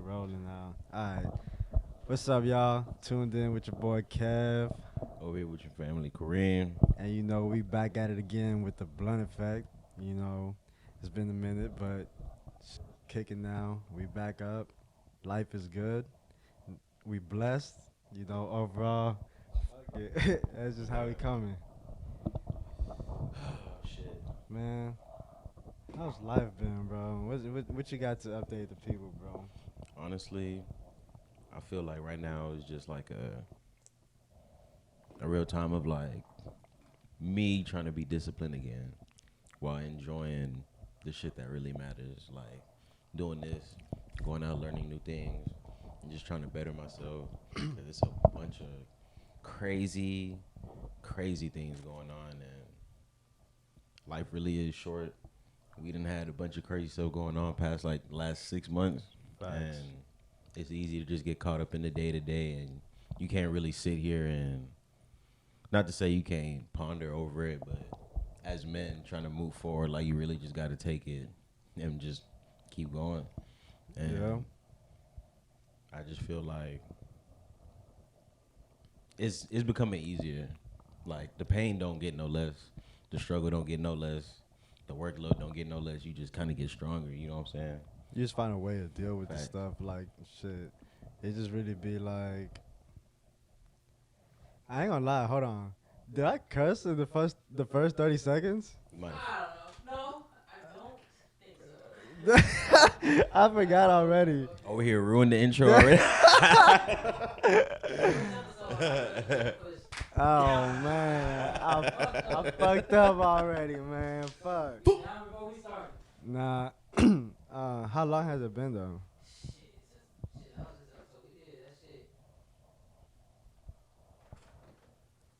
rolling now. All right. What's up, y'all? Tuned in with your boy Kev. Over here with your family, Kareem. And we back at it again with the blunt effect. You know, it's been a minute, but it's kicking now. We back up. Life is good. We blessed. Overall, fuck it. That's just how we coming. Oh, shit. Man, how's life been, bro? What you got to update the people, bro? Honestly, I feel like right now is just like a real time of like me trying to be disciplined again while enjoying the shit that really matters. Like doing this, going out, learning new things, and just trying to better myself. 'Cause it's a bunch of crazy, crazy things going on, and life really is short. We done had a bunch of crazy stuff going on past like the last 6 months. Facts. And it's easy to just get caught up in the day to day, and you can't really sit here and, not to say you can't ponder over it, but as men trying to move forward, like you really just got to take it and just keep going. And Yeah. I just feel like it's becoming easier. Like the pain don't get no less, the struggle don't get no less, the workload don't get no less. You just kind of get stronger. You know what I'm saying? You just find a way to deal with the Facts. stuff. Like, shit. It just really be like, I ain't gonna lie. Hold on. Did I curse in the first 30 seconds? Like, I don't know. No, I don't think so. I forgot already. over here ruined the intro already. Oh man, I fucked up already, man. Fuck. Now before we start. Nah. How long has it been though? Shit, that was just episode we did. That shit.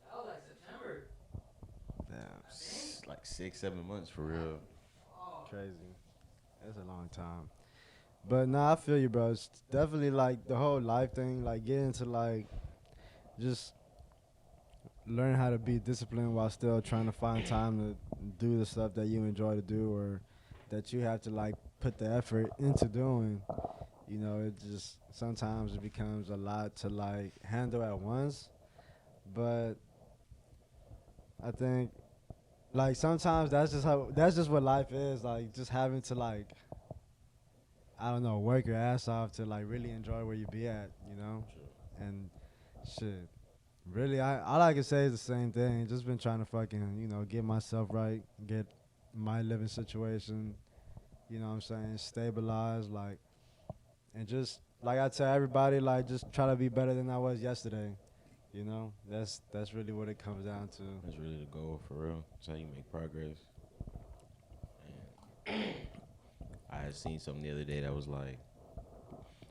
That was like September. Damn. Like 6-7 months for real. Oh, Crazy. That's a long time. But nah, I feel you, bro. It's definitely like the whole life thing, like getting to like just learn how to be disciplined while still trying to find time to do the stuff that you enjoy to do or that you have to like put the effort into doing. It just sometimes it becomes a lot to like handle at once. But I think like sometimes that's just what life is, like just having to like I don't know, work your ass off to like really enjoy where you be at, And shit. Really all I can say is the same thing. Just been trying to fucking, get myself right, get my living situation, what I'm saying, stabilized, like and just like I tell everybody, like just try to be better than I was yesterday. That's really what it comes down to. That's really the goal for real. That's how you make progress. And I had seen something the other day that was like,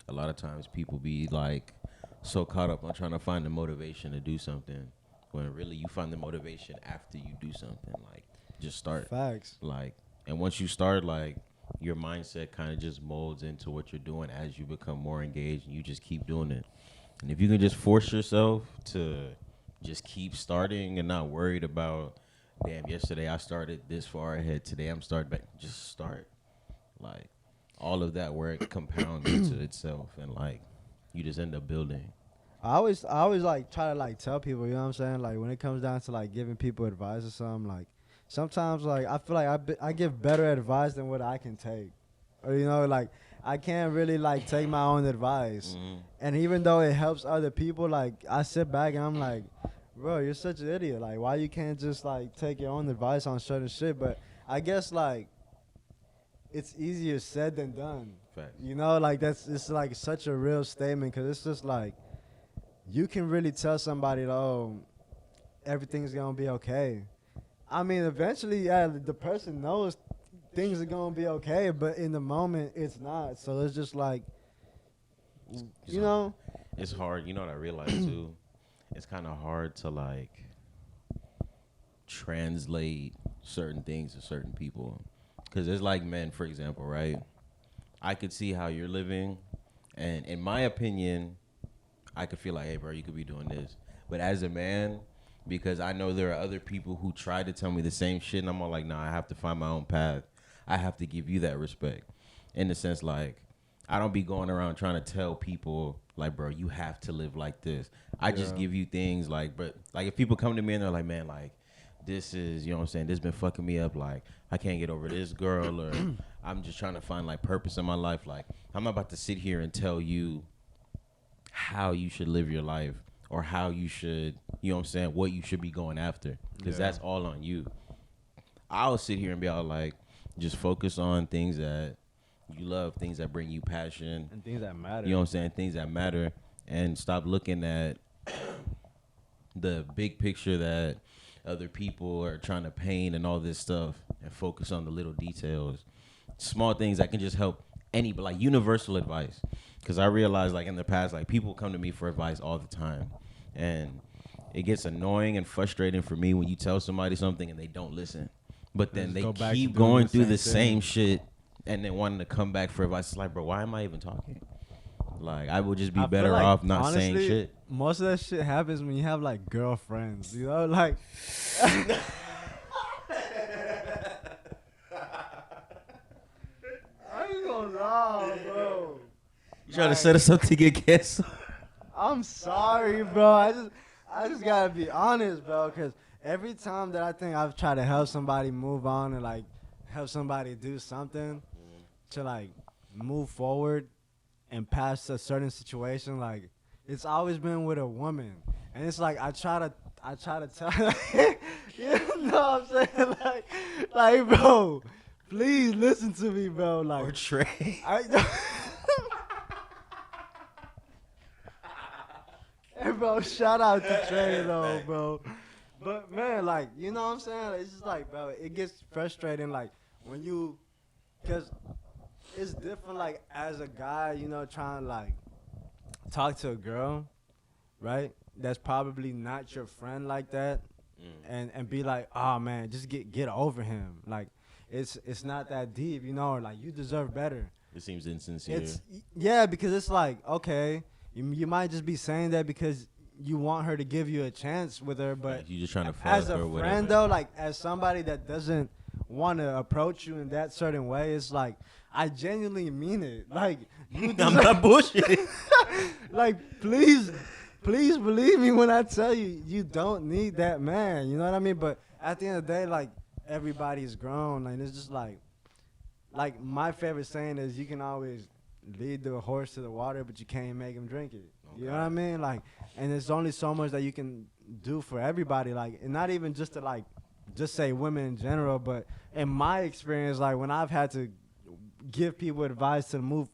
a lot of times people be like so caught up on trying to find the motivation to do something, when really you find the motivation after you do something. Like just start. Facts. Like, and once you start, like your mindset kind of just molds into what you're doing as you become more engaged, and you just keep doing it. And if you can just force yourself to just keep starting and not worried about, damn, yesterday I started this far ahead, today I'm starting back, just start. Like all of that work compounds into itself, and like you just end up building. I always like try to like tell people, you know what I'm saying? Like when it comes down to like giving people advice or something, like sometimes like I feel like I give better advice than what I can take. Or like I can't really like take my own advice. Mm-hmm. And even though it helps other people, like I sit back and I'm like, bro, you're such an idiot. Like why you can't just like take your own advice on certain shit? But I guess like it's easier said than done. Facts. Like it's like such a real statement because it's just like you can really tell somebody, oh, everything's gonna be okay. I mean, eventually, yeah, the person knows things are gonna be okay, but in the moment, it's not. So it's just like, It's hard. It's hard. You know what I realized too? It's kind of hard to like translate certain things to certain people. Because it's like men, for example, right? I could see how you're living, and in my opinion, I could feel like, hey, bro, you could be doing this. But as a man, because I know there are other people who try to tell me the same shit, and I'm all like, nah, I have to find my own path. I have to give you that respect. In the sense, like, I don't be going around trying to tell people like, bro, you have to live like this. I just Yeah. give you things like, but like if people come to me and they're like, man, like this is, you know what I'm saying, this been fucking me up. Like I can't get over this girl, or I'm just trying to find like purpose in my life. Like I'm not about to sit here and tell you how you should live your life or how you should, you know what I'm saying, what you should be going after, because Yeah. that's all on you. I'll sit here and be all like, just focus on things that you love, things that bring you passion, And things that matter. you know what I'm saying, things that matter, and stop looking at the big picture that other people are trying to paint and all this stuff, and focus on the little details, small things that can just help any, but like universal advice. Because I realize like in the past, like people come to me for advice all the time, and it gets annoying and frustrating for me when you tell somebody something and they don't listen, but then Just they go back to keep doing going the through same the thing. same shit and then wanting to come back for advice. It's like, bro, why am I even talking? Like I would just be I feel better like, off not honestly, saying shit. Most of that shit happens when you have like girlfriends, you know, like. I ain't gonna lie, bro. You trying to set us up to get canceled? I'm sorry, bro. I just gotta be honest, bro. Cause every time that I think I've tried to help somebody move on and like help somebody do something to like move forward and past a certain situation, like it's always been with a woman, and it's like I try to tell, you know what I'm saying, like, bro, please listen to me, bro, Or like, Trey? Hey, bro, shout out to Trey, though, bro. But, man, like, you know what I'm saying? It's just like, bro, it gets frustrating, like, when you, because it's different, like, as a guy, you know, trying to, like, talk to a girl, right? That's probably not your friend like that. And be like, oh, man, just get over him. Like, it's not that deep, you know, or, like, you deserve better. It seems insincere. Yeah, because it's like, okay, you might just be saying that because you want her to give you a chance with her, but Like, you just trying to fuck as a or whatever. friend though, like as somebody that doesn't want to approach you in that certain way, it's like I genuinely mean it. Like you I'm not bullshitting. like please believe me when I tell you you don't need that man. You know what I mean? But at the end of the day, like everybody's grown, and it's just like my favorite saying is you can always lead the horse to the water, but you can't make him drink it. You know what I mean? Like, and there's only so much that you can do for everybody. Like, and not even just to like, just say women in general, but in my experience, like when I've had to give people advice to move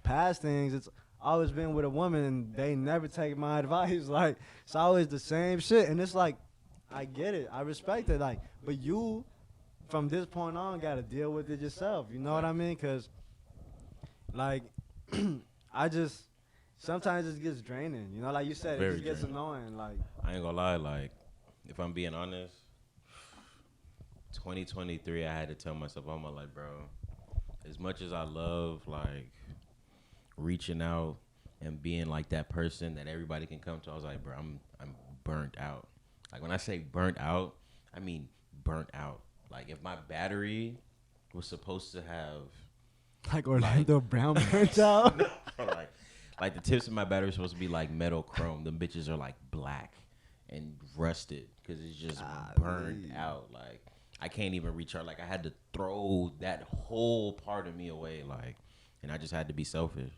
past things, it's always been with a woman, and they never take my advice. Like, it's always the same shit, and it's like, I get it, I respect it. Like, but you, from this point on, gotta deal with it yourself. You know what I mean? Cause like, I just sometimes it gets draining. You know, like you said, Very it just gets draining. annoying. Like, I ain't gonna lie, like, if I'm being honest, 2023, I had to tell myself, I'm like, bro, as much as I love, like, reaching out and being, like, that person that everybody can come to, I was like, bro, I'm burnt out. Like, when I say burnt out, I mean burnt out. Like, if my battery was supposed to have, like Orlando Brown burnt out. like the tips of my battery are supposed to be like metal chrome. Them bitches are like black and rusted because it's just burned out. Like I can't even recharge. Like I had to throw that whole part of me away. Like, and I just had to be selfish.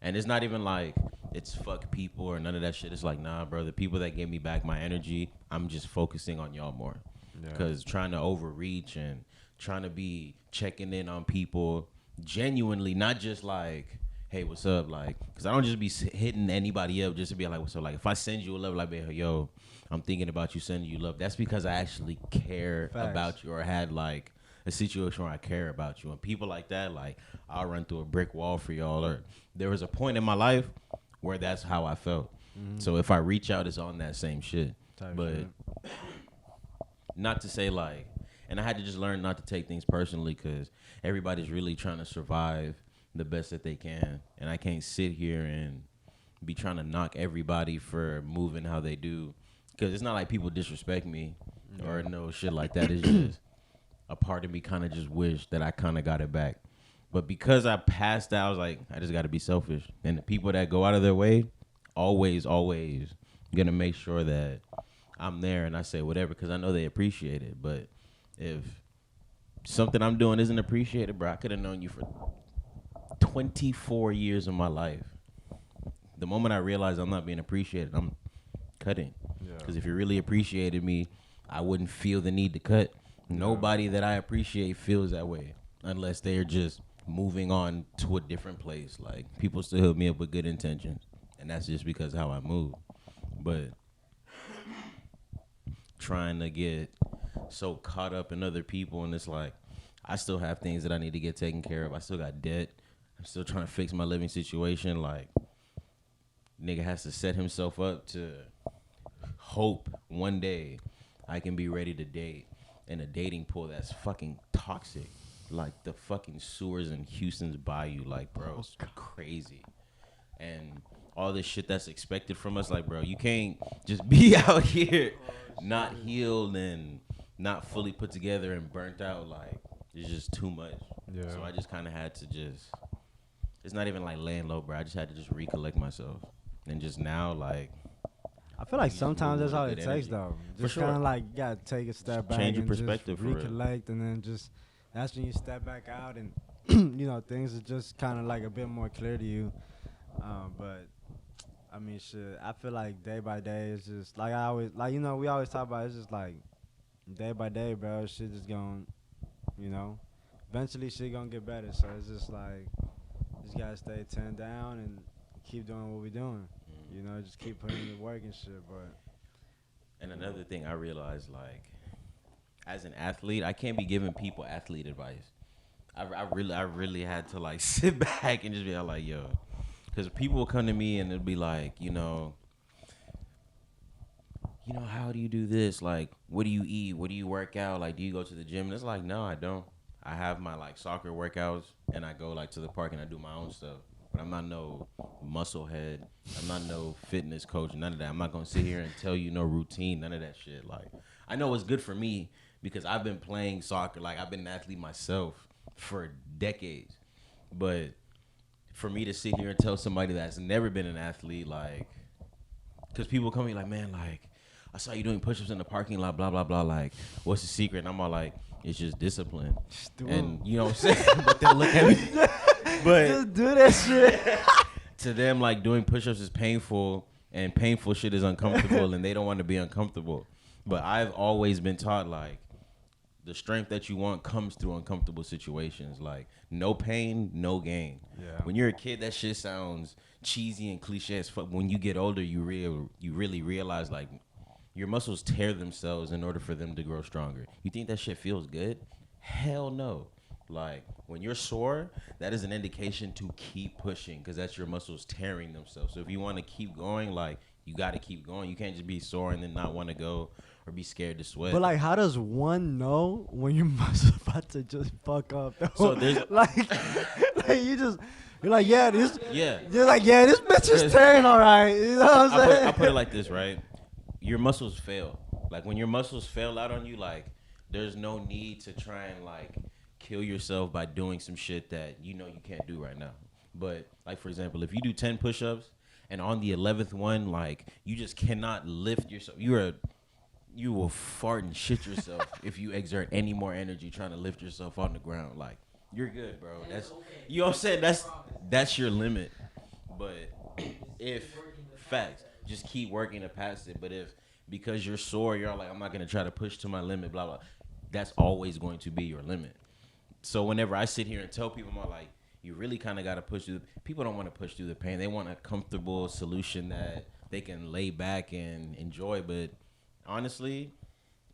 And it's not even like it's fuck people or none of that shit. It's like, nah, bro, the people that gave me back my energy, I'm just focusing on y'all more. Because trying to overreach and trying to be checking in on people genuinely, not just like, hey, what's up? Like, because I don't just be hitting anybody up just to be like, what's up? Like, if I send you a love, like, hey, yo, I'm thinking about you, sending you love. That's because I actually care about you or had like a situation where I care about you. And people like that, like, I'll run through a brick wall for y'all. Or there was a point in my life where that's how I felt. So if I reach out, it's on that same shit. But not to say like, and I had to just learn not to take things personally because everybody's really trying to survive the best that they can. And I can't sit here and be trying to knock everybody for moving how they do. Because it's not like people disrespect me or no shit like that. It's just a part of me kind of just wish that I kind of got it back. But because I passed that, I was like, I just got to be selfish. And the people that go out of their way, always gonna make sure that I'm there and I say whatever because I know they appreciate it. But if something I'm doing isn't appreciated, bro, I could have known you for 24 years of my life. The moment I realize I'm not being appreciated, I'm cutting. Because if you really appreciated me, I wouldn't feel the need to cut. Nobody that I appreciate feels that way unless they're just moving on to a different place. Like, people still hook me up with good intentions, and that's just because of how I move. But trying to get so caught up in other people, and it's like, I still have things that I need to get taken care of. I still got debt. I'm still trying to fix my living situation. Like, nigga has to set himself up to hope one day I can be ready to date in a dating pool that's fucking toxic. Like the fucking sewers in Houston's bayou. Like, bro, it's crazy. And all this shit that's expected from us, like, bro, you can't just be out here not healed and not fully put together and burnt out. Like, it's just too much. Yeah. So I just kind of had to just, it's not even like laying low, bro. I just had to just recollect myself. And just now, like, I feel like you sometimes move that's all with it good takes, energy. though. For Just sure. kind of like you gotta take a step back change your and perspective just for real. recollect, and then just that's when you step back out, and you know things are just kind of like a bit more clear to you. But I mean, shit. I feel like day by day is just like I always like we always talk about. It's just like day by day, bro. Shit just going, you know. Eventually, shit gonna get better. So it's just like just gotta stay 10 down and keep doing what we doing. You know, just keep putting in the work and shit. But And another thing I realized, like, as an athlete, I can't be giving people athlete advice. I really had to, like, sit back and just be like, yo. Because people will come to me and it'll be like, how do you do this? Like, what do you eat? What do you work out? Like, do you go to the gym? And it's like, no, I don't. I have my, like, soccer workouts, and I go, like, to the park and I do my own stuff. But I'm not no muscle head. I'm not no fitness coach. None of that. I'm not going to sit here and tell you no routine. None of that shit. Like, I know it's good for me because I've been playing soccer. Like, I've been an athlete myself for decades. But for me to sit here and tell somebody that's never been an athlete, like, because people come to me like, man, like, I saw you doing push-ups in the parking lot, blah, blah, blah. Like, what's the secret? And I'm all like, it's just discipline. And you know what I'm saying? But they'll look at me. But just do that shit. to them, like, doing push-ups is painful, and painful shit is uncomfortable, and they don't want to be uncomfortable. But I've always been taught, like, the strength that you want comes through uncomfortable situations. Like, no pain, no gain. Yeah. When you're a kid, that shit sounds cheesy and cliche as fuck. When you get older, you really realize, like, your muscles tear themselves in order for them to grow stronger. You think that shit feels good? Hell no. Like, when you're sore, that is an indication to keep pushing because that's your muscles tearing themselves. So if you want to keep going, like, you got to keep going. You can't just be sore and then not want to go or be scared to sweat. But like, how does one know when your muscles about to just fuck up? Though? So there's like you're like, yeah, this. Yeah. You're like, yeah, this bitch is tearing all right. You know what I'm saying? I put it like this, right? Your muscles fail. Like, when your muscles fail out on you, like, there's no need to try and, like, kill yourself by doing some shit that you know you can't do right now. But, like, for example, if you do 10 push-ups and on the 11th one, like, you just cannot lift yourself. You will fart and shit yourself if you exert any more energy trying to lift yourself on the ground. Like, you're good, bro. That's, you know what I'm saying? That's your limit. But if facts, just keep working to pass it. But if because you're sore, you're like, I'm not gonna try to push to my limit, blah blah. That's always going to be your limit. So whenever I sit here and tell people, I'm like, you really kind of got to push through. People don't want to push through the pain. They want a comfortable solution that they can lay back and enjoy. But honestly,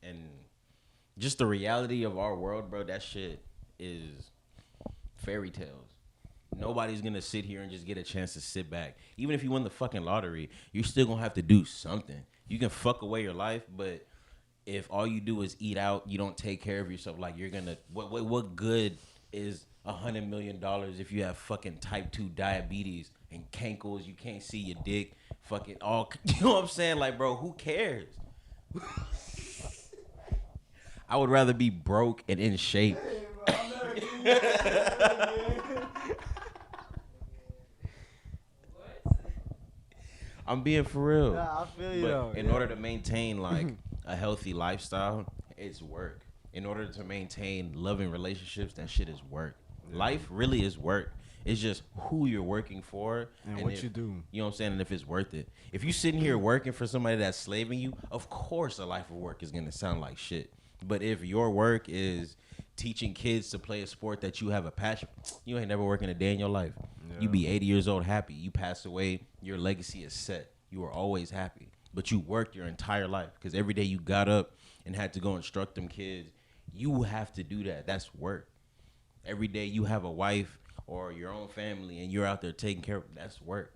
and just the reality of our world, bro, that shit is fairy tales. Nobody's going to sit here and just get a chance to sit back. Even if you win the fucking lottery, you're still going to have to do something. You can fuck away your life, but if all you do is eat out, you don't take care of yourself, like, you're going to, what good is $100 million if you have fucking type 2 diabetes and cankles, you can't see your dick, fucking all, you know what I'm saying? Like, bro, who cares? I would rather be broke and in shape. I'm being for real. Nah, I feel you But though. in Yeah. order to maintain like a healthy lifestyle, it's work. In order to maintain loving relationships, that shit is work. Yeah. Life really is work. It's just who you're working for And what if, you do. You know what I'm saying? And if it's worth it. If you sitting here working for somebody that's slaving you, of course a life of work is gonna sound like shit. But if your work is teaching kids to play a sport that you have a passion, you ain't never working a day in your life. Yeah. You be 80 years old happy. You pass away, your legacy is set. You are always happy. But you worked your entire life because every day you got up and had to go instruct them kids. You have to do that. That's work. Every day you have a wife or your own family and you're out there taking care of them. That's work.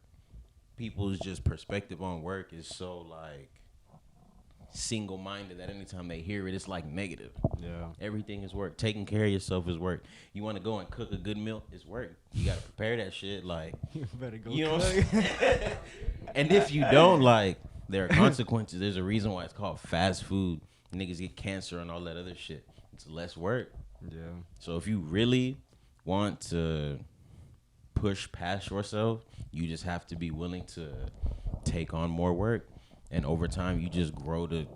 People's just perspective on work is so like single-minded that anytime they hear it, it's like negative. Yeah. Everything is work. Taking care of yourself is work. You want to go and cook a good meal? It's work. You got to prepare that shit. Like, You better go. you know what I'm cook. saying? And if you don't, like, there are consequences. There's a reason why it's called fast food. Niggas get cancer and all that other shit. It's less work. Yeah. So if you really want to push past yourself, you just have to be willing to take on more work. And over time, you just grow to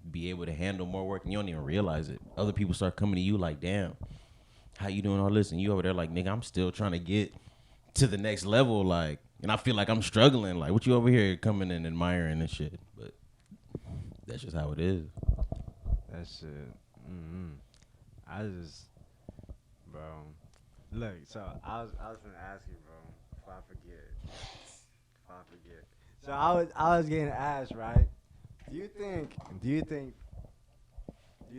be able to handle more work, and you don't even realize it. Other people start coming to you like, damn, how you doing all this? And you over there like, nigga, I'm still trying to get to the next level. Like, and I feel like I'm struggling. Like, what you over here coming and admiring and shit? But that's just how it is. That shit. I just, bro. Look, so I was gonna ask you, bro. Before I forget. So I was getting asked, right? Do you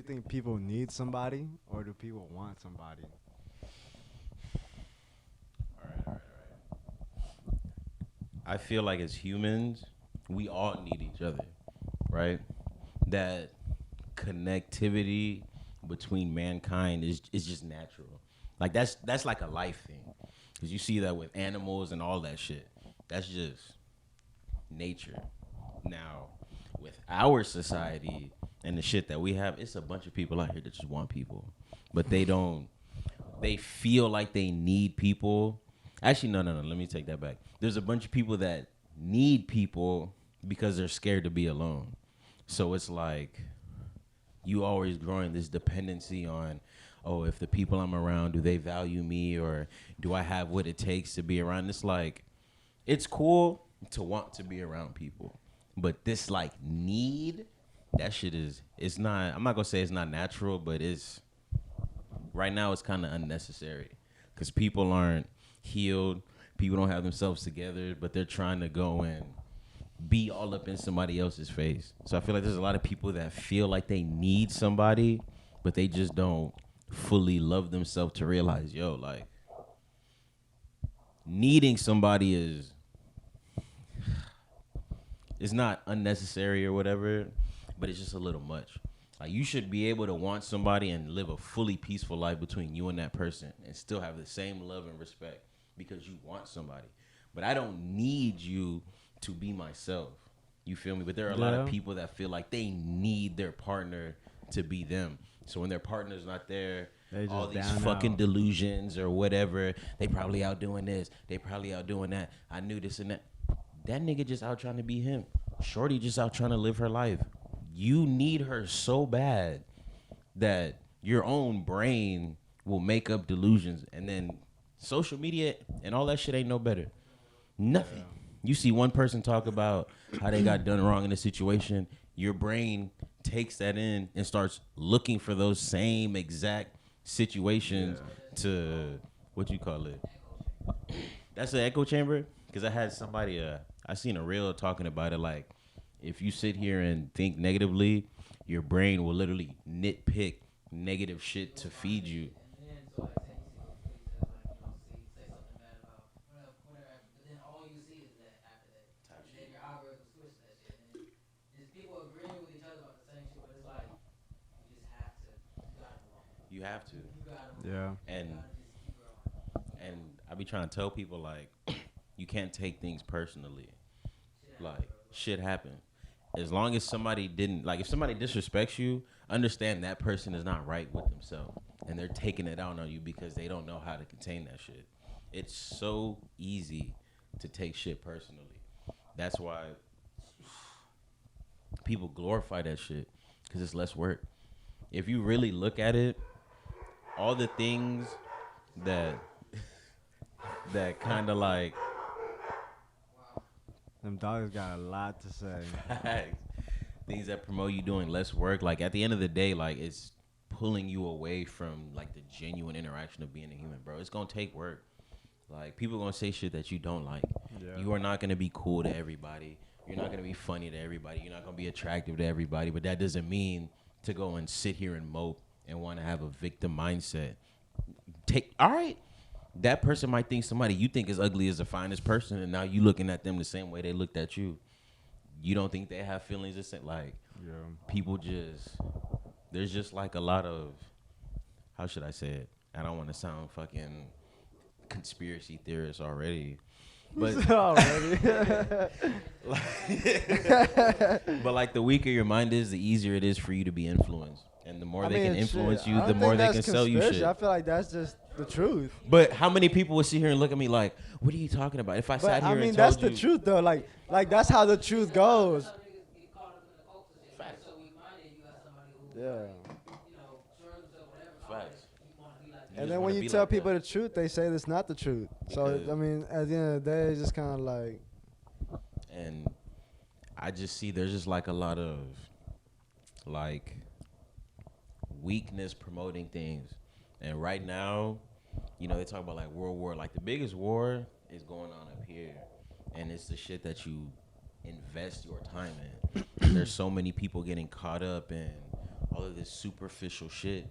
think people need somebody, or do people want somebody? All right. I feel like as humans, we all need each other, right? That connectivity between mankind is just natural. Like that's like a life thing, because you see that with animals and all that shit. That's just nature. Now, with our society and the shit that we have, it's a bunch of people out here that just want people, but they don't. They feel like they need people. Actually, no. Let me take that back. There's a bunch of people that need people because they're scared to be alone. So it's like you always growing this dependency on, oh, if the people I'm around, do they value me, or do I have what it takes to be around? It's like, it's cool to want to be around people, but this like need, that shit is, it's not, I'm not gonna say it's not natural, but it's, right now it's kind of unnecessary because people aren't healed. People don't have themselves together, but they're trying to go and be all up in somebody else's face. So I feel like there's a lot of people that feel like they need somebody, but they just don't fully love themselves to realize, yo, like, needing somebody is, it's not unnecessary or whatever, but it's just a little much. Like, you should be able to want somebody and live a fully peaceful life between you and that person and still have the same love and respect because you want somebody. But I don't need you to be myself. You feel me? But there are a lot of people that feel like they need their partner to be them. So when their partner's not there, all these fucking delusions or whatever, they probably out doing this, they probably out doing that. I knew this and that. That nigga just out trying to be him. Shorty just out trying to live her life. You need her so bad that your own brain will make up delusions, and then social media and all that shit ain't no better. Nothing. You see one person talk about how they got done wrong in a situation, your brain takes that in and starts looking for those same exact situations to, what you call it? That's an echo chamber? Because I had somebody, I seen a reel talking about it, like, if you sit here and think negatively, your brain will literally nitpick negative shit to feed you. And then, so like, say you see those tweets that, like, say something bad about whatever, but then all you see is that after that. And then your algorithm switches that shit. And just people agreeing with each other about the same shit, but it's like, you just have to, you gotta move on. You have to. You gotta move on. And You gotta just keep growing. and I be trying to tell people, like, you can't take things personally. Like, shit happens. As long as somebody didn't, like, if somebody disrespects you, understand that person is not right with themselves. And they're taking it out on you because they don't know how to contain that shit. It's so easy to take shit personally. That's why people glorify that shit because it's less work. If you really look at it, all the things that that kind of like Them dogs got a lot to say. things that promote you doing less work, like at the end of the day, like it's pulling you away from like the genuine interaction of being a human, bro. It's gonna take work. Like people gonna say shit that you don't like. Yeah. You are not gonna be cool to everybody. You're not gonna be funny to everybody. You're not gonna be attractive to everybody. But that doesn't mean to go and sit here and mope and want to have a victim mindset. All right. That person might think somebody you think is ugly is the finest person, and now you looking at them the same way they looked at you. You don't think they have feelings the same? Like, Yeah. people just, there's just like a lot of, how should I say it? I don't want to sound fucking conspiracy theorist already. But Already. but like the weaker your mind is, the easier it is for you to be influenced. And the more they can influence shit, I you, don't the more think they that's can sell you conspiracy. shit. I feel like that's just the truth. But how many people would sit here and look at me like, what are you talking about? If I sat But here I mean, and that's told the you, truth though. Like that's how the truth goes. Some niggas get caught up in the culture shit. Facts. So weak-minded, you got somebody who, Yeah. like, you know, sure himself, whatever. Facts. You want to be like You And just then wanna when you be tell like people that. the truth, they say that's not the truth. So Because- I mean, at the end of the day, it's just kind of like, and I just see there's just like a lot of like weakness promoting things. And right now, you know, they talk about like world war. Like the biggest war is going on up here. And it's the shit that you invest your time in. There's so many people getting caught up in all of this superficial shit.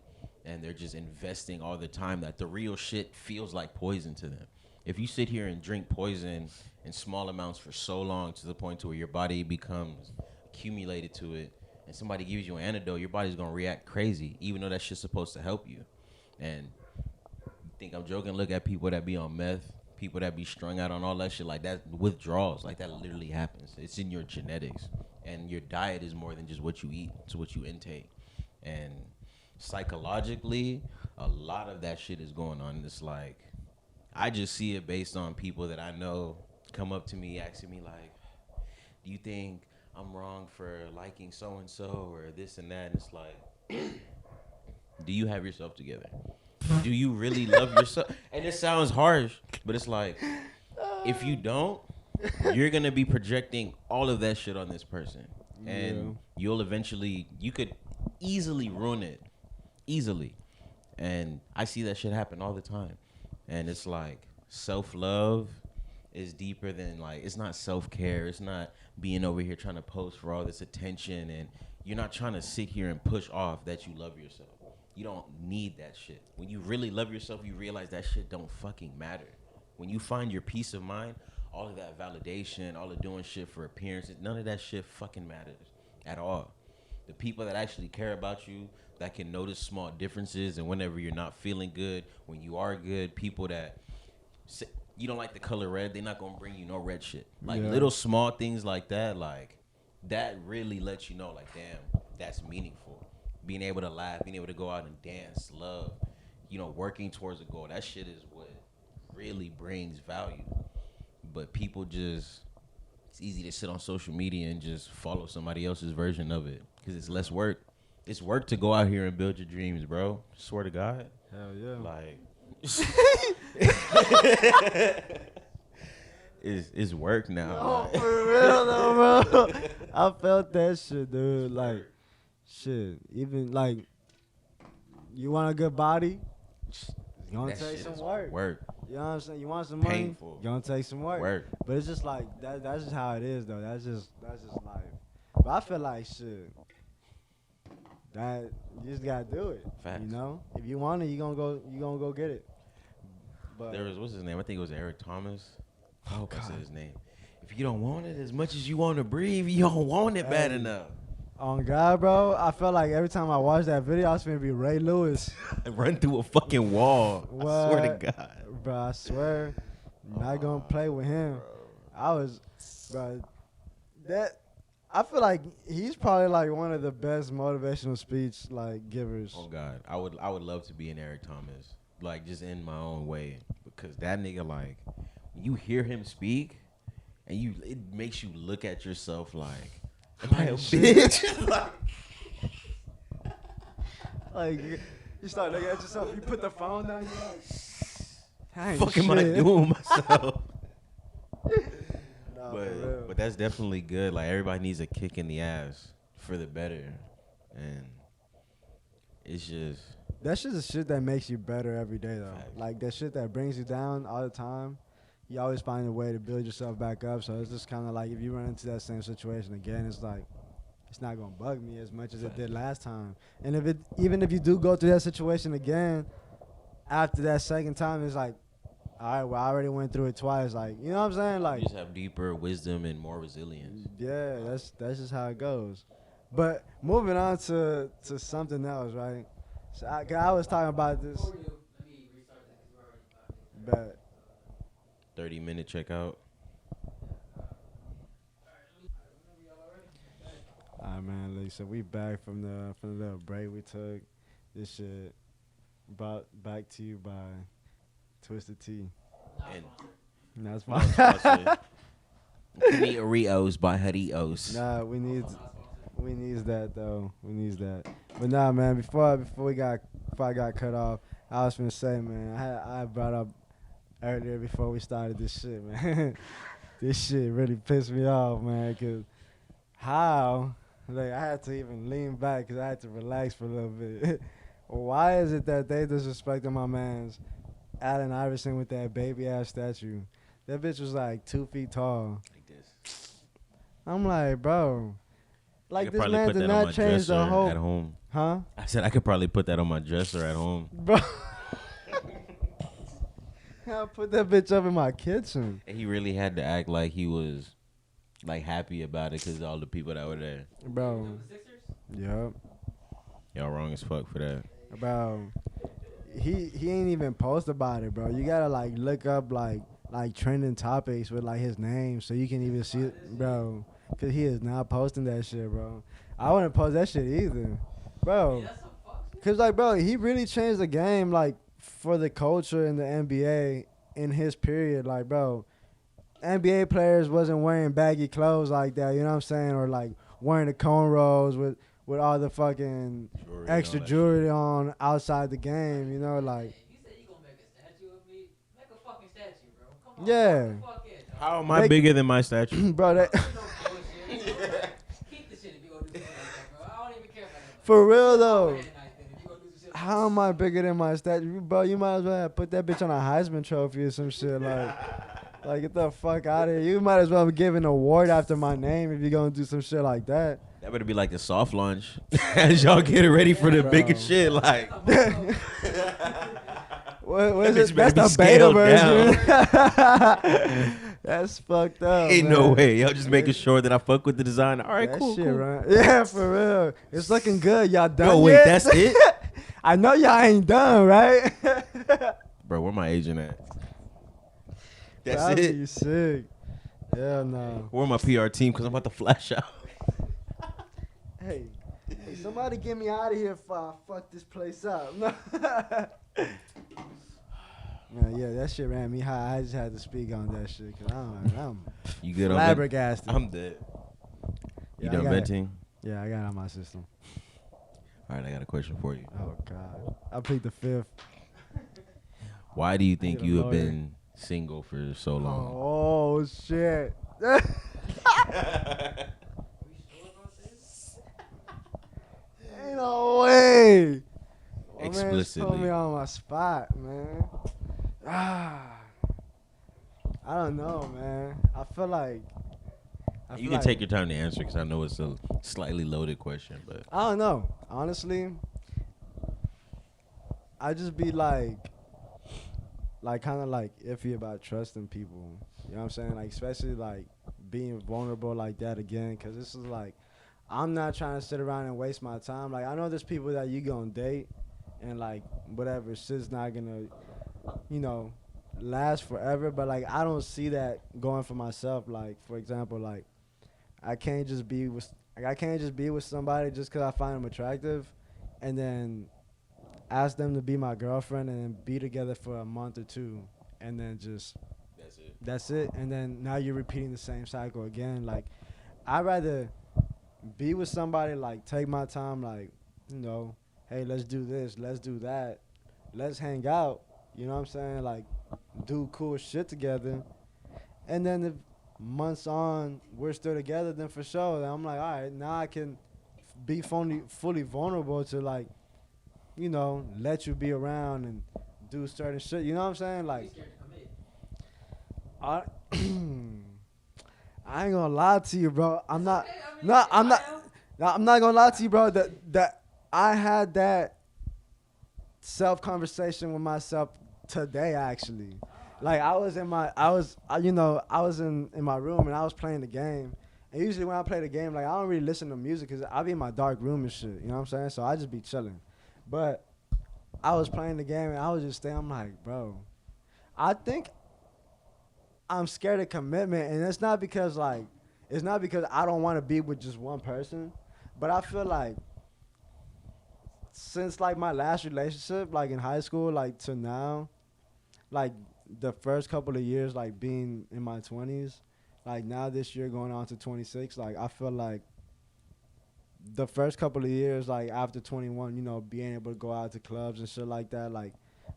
And they're just investing all the time that the real shit feels like poison to them. If you sit here and drink poison in small amounts for so long to the point to where your body becomes accumulated to it, and somebody gives you an antidote, your body's gonna react crazy, even though that shit's supposed to help you. And you think I'm joking? Look at people that be on meth, people that be strung out on all that shit, like that withdrawals, like that literally happens. It's in your genetics, and your diet is more than just what you eat; it's what you intake. And psychologically, a lot of that shit is going on. It's like I just see it based on people that I know come up to me asking me like, do you think I'm wrong for liking so and so or this and that? And it's like, do you have yourself together? Do you really love yourself? And it sounds harsh, but it's like, if you don't, you're gonna be projecting all of that shit on this person, and you'll eventually, you could easily ruin it, easily. And I see that shit happen all the time. And it's like self-love is deeper than like, it's not self-care. It's not being over here trying to post for all this attention, and you're not trying to sit here and push off that you love yourself. You don't need that shit. When you really love yourself, you realize that shit don't fucking matter. When you find your peace of mind, all of that validation, all of doing shit for appearances, none of that shit fucking matters at all. The people that actually care about you, that can notice small differences, and whenever you're not feeling good, when you are good, people that say, you don't like the color red, they're not gonna bring you no red shit. Like little small things like that, like that really lets you know, like, damn, that's meaningful. Being able to laugh, being able to go out and dance, love, you know, working towards a goal. That shit is what really brings value. But people just, it's easy to sit on social media and just follow somebody else's version of it because it's less work. It's work to go out here and build your dreams, bro. Swear to God. hell yeah. Like, it's work now. Oh, like. for real though, bro. I felt that shit, dude. Like, shit. Even like, you want a good body? You gonna That take shit some is work. Work. You know what I'm saying? You want some money? Painful. You gonna take some work. Work. But it's just like that. That's just how it is, though. That's just life. But I feel like shit. That you just gotta do it. Facts. You know, if you want it, you gonna go get it. But There was, what's his name? I think it was Eric Thomas. I hope I said his name. If you don't want it as much as you want to breathe, you don't want it bad Hey. enough. on God, bro, I felt like every time I watched that video, I was gonna be Ray Lewis. Run through a fucking wall. I swear to What? God. Bro, I swear, not gonna play with him. I was, bro, that. I feel like he's probably like one of the best motivational speech like givers. Oh God, I would love to be an Eric Thomas, like just in my own way, because that nigga, like, when you hear him speak, and it makes you look at yourself like, am Like I a shit. bitch? Like, Like you start looking at yourself, you put the phone down, you're like, I ain't fuck am I shit. doing myself? Nah, for real. But that's definitely good. Like everybody needs a kick in the ass for the better, and it's just That shit is shit that makes you better every day though. Facts. Like that shit that brings you down all the time. You always find a way to build yourself back up. So it's just kind of like if you run into that same situation again, it's like it's not gonna bug me as much as it did last time. And even if you do go through that situation again, after that second time, it's like, all right, well I already went through it twice. Like you know what I'm saying? Like you just have deeper wisdom and more resilience. yeah, that's just how it goes. But moving on to something else, right? So I was talking about this. Before we do, let me restart this because we're already about to. But 30-minute checkout. alright, man. Like, so we back from the little break we took. This shit brought back to you by Twisted Tea. And That's no fine. sponsor. Rios by Hadios. Nah, we needs that though. We needs that. But nah, man. Before I got cut off, I was gonna say, man. I brought up earlier before we started this shit, man. This shit really pissed me off, man. Cause how, like, I had to even lean back because I had to relax for a little bit. Why is it that they disrespecting my man's Allen Iverson with that baby ass statue? That bitch was like 2 feet tall. Like this. I'm like, bro, I like could this probably man put did that on my not change the dresser whole, at home. huh? I said I could probably put that on my dresser at home. Bro, I put that bitch up in my kitchen, And he really had to act like he was like happy about it because all the people that were there. bro. The Sixers? Yep. Y'all wrong as fuck for that. Bro, he ain't even post about it, bro. You gotta like look up like trending topics with like his name so you can even see it, bro. Cause he is not posting that shit, bro. I wouldn't post that shit either, bro. Yeah, that's some fuck shit. Cause like, bro, he really changed the game like for the culture in the NBA in his period. Like, bro, NBA players wasn't wearing baggy clothes like that. You know what I'm saying? Or like wearing the cornrows with all the fucking Jewelry, extra all that jewelry on outside the game, you know, like, You said you gonna make a statue of me? Make a fucking statue, bro. Come on. Yeah. What the fuck is, dog? How am I They- bigger than my statue? bro, that, No bullshit. Keep the shit if you gonna do something like that, bro. I don't even care about that. for real Go though, ahead, nice then, if you gonna do some shit like how am I bigger than my statue? Bro, you might as well have put that bitch on a Heisman trophy or some shit, like get the fuck out of here. You might as well be giving an award after my name if you're gonna do some shit like that. That better be like the soft launch as y'all getting ready for the Bro. bigger shit. Like, What That is bitch it? better That's be the beta scaled version. That's fucked up. ain't man. no way. Y'all just making sure that I fuck with the design. All right, That cool, shit, cool. right? Yeah, for real. It's looking good. Y'all done No, wait, yet? that's it? I know y'all ain't done, right? Bro, where my agent at? That's That'd it. be sick. Hell no. Where my PR team? Because I'm about to flash out. Hey, somebody get me out of here before I fuck this place up. Man, yeah, that shit ran me high. I just had to speak on that shit because I'm You good on flabbergasted. I'm dead. Yeah, You I done got it. venting? Yeah, I got it on my system. All right, I got a question for you. Oh, God. I plead the fifth. Why do you think Get a you have lawyer. been single for so long? Oh, shit. Are you sure about this? Ain't no way. My man's put Explicitly. me on my spot, man. I don't know, man. I feel like. You can take your time to answer because I know it's a slightly loaded question, but I don't know. Honestly, I just be like kind of like iffy about trusting people. You know what I'm saying? Like, especially like being vulnerable like that again. Cause this is like, I'm not trying to sit around and waste my time. Like, I know there's people that you gonna date and like whatever, shit's not gonna, you know, last forever. But like, I don't see that going for myself. Like, for example, like, I can't just be with somebody just because I find them attractive, and then ask them to be my girlfriend and then be together for a month or two, and then just that's it. that's it, and then now you're repeating the same cycle again. Like, I'd rather be with somebody, like take my time, like, you know, hey, let's do this, let's do that, let's hang out. You know what I'm saying? Like, do cool shit together, and then if months on we're still together, then for sure, then I'm like, all right, now I can be fully vulnerable to, like, you know, let you be around and do certain shit. You know what I'm saying? You Like, scared to commit. I, I ain't gonna lie to you, bro. I'm not. Okay, I mean, No, I'm I not. am. No, I'm not gonna lie to you, bro. That I had that self conversation with myself today, actually. Like, I was in my, you know, I was in my room and I was playing the game. And usually when I play the game, like, I don't really listen to music because I be in my dark room and shit. You know what I'm saying? So I just be chilling. But I was playing the game and I was just thinking, I'm like, bro, I think I'm scared of commitment, and it's not because I don't want to be with just one person, but I feel like since, like, my last relationship, like in high school, like to now, like the first couple of years, like being in my 20s, like now this year going on to 26, like I feel like the first couple of years, like after 21, you know, being able to go out to clubs and shit like that, like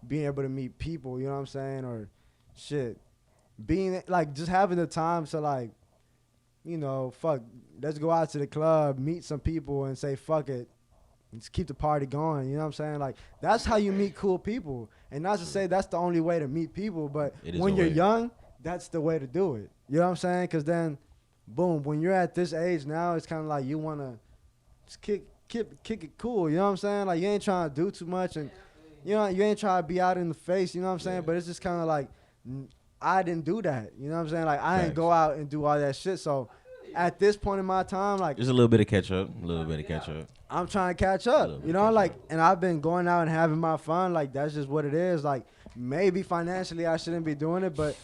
being able to meet people, you know what I'm saying, or shit, being like just having the time to, like, you know, fuck, let's go out to the club, meet some people, and say fuck it, let's keep the party going. You know what I'm saying? Like, that's how you meet cool people, and not to say that's the only way to meet people, but It is when a you're way. young, that's the way to do it. You know what I'm saying? Because then, boom, when you're at this age now, it's kind of like you wanna just kick it cool. You know what I'm saying? Like, you ain't trying to do too much, and you know, you ain't trying to be out in the face. You know what I'm saying? Yeah. But it's just kind of like, I didn't do that. You know what I'm saying? Like, I didn't Facts. go out and do all that shit. So at this point in my time, like, Just a little bit of catch up. A little bit of catch up. I'm trying to catch A up. little bit You know, catch like, up. and I've been going out and having my fun. Like, that's just what it is. Like, maybe financially I shouldn't be doing it, but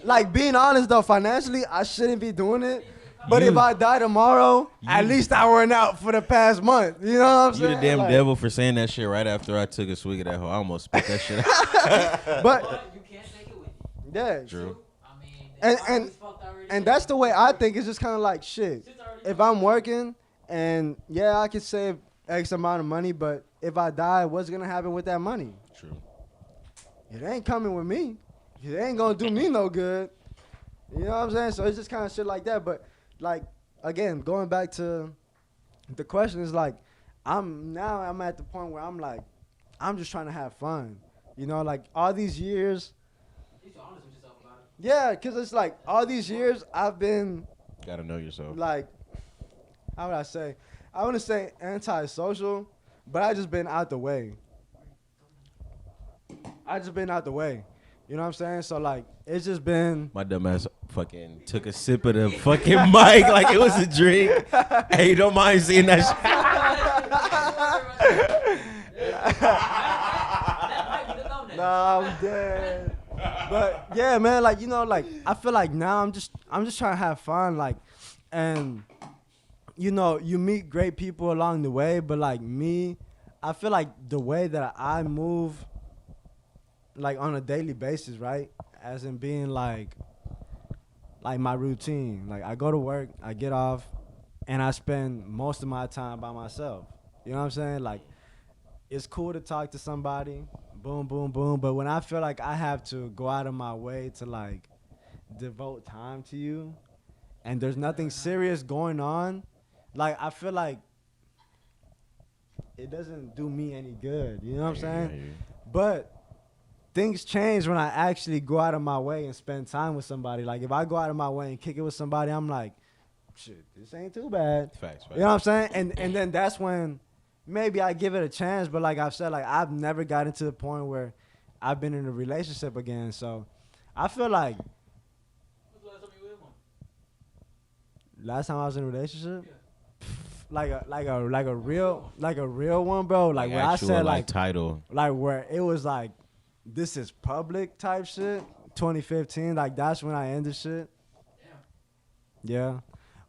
like, being honest though, financially I shouldn't be doing it. But if You- I die tomorrow, at you- least I went out for the past month. You know what I'm You saying? the damn Like, devil for saying that shit right after I took a swig of that hoe. I almost spit that shit out. But But you can't take it with you. yeah, True. I mean, And- the and- party's fucked already. and that's the way I think. It's just kind of like, shit. Shit's already If fucked. I'm working and yeah, I could save X amount of money, but if I die, what's gonna happen with that money? True. It ain't coming with me. It ain't gonna do me no good. You know what I'm saying? So it's just kind of shit like that. But like, again, going back to the question is like, I'm at the point where I'm like, I'm just trying to have fun. You know, like all these years. You should be honest with yourself about it. Yeah, cause it's like all these years I've been Gotta know yourself. like, how would I say? I want to say antisocial, but I just been out the way. I just been out the way. You know what I'm saying? So like, it's just been. My dumb ass fucking took a sip of the fucking mic like it was a drink. Hey, you don't mind seeing that shit? That might be the thumbnail. Nah, I'm dead. But yeah, man, like, you know, like I feel like now I'm just trying to have fun, like, and you know, you meet great people along the way, but like me, I feel like the way that I move, like on a daily basis, right, as in being like my routine. Like, I go to work, I get off, and I spend most of my time by myself. You know what I'm saying? Like, it's cool to talk to somebody, boom, boom, boom. But when I feel like I have to go out of my way to like devote time to you, and there's nothing serious going on, like, I feel like it doesn't do me any good. You know what I'm saying? But things change when I actually go out of my way and spend time with somebody. Like, if I go out of my way and kick it with somebody, I'm like, shit, this ain't too bad. Facts. You know what I'm saying? And then that's when maybe I give it a chance. But like I've said, like, I've never gotten to the point where I've been in a relationship again. So I feel like When's the last time you were in one? last time I was in a relationship, like a real one, bro. Like where I actual, said like title. like where it was like, this is public type shit. 2015, like that's when I ended shit. Yeah.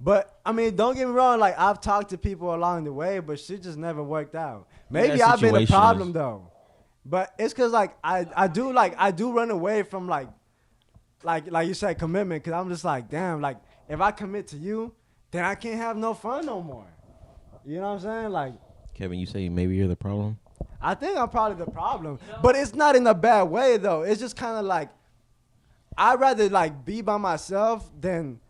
But I mean, don't get me wrong, like I've talked to people along the way, but shit just never worked out. Maybe Yeah, I've been a situations. problem though. But it's cause like I do run away from like like you said, commitment. Cause I'm just like, damn, like if I commit to you, then I can't have no fun no more. You know what I'm saying? Like, Kevin, you say maybe you're the problem. I think I'm probably the problem, but it's not in a bad way though. It's just kind of like I'd rather like be by myself than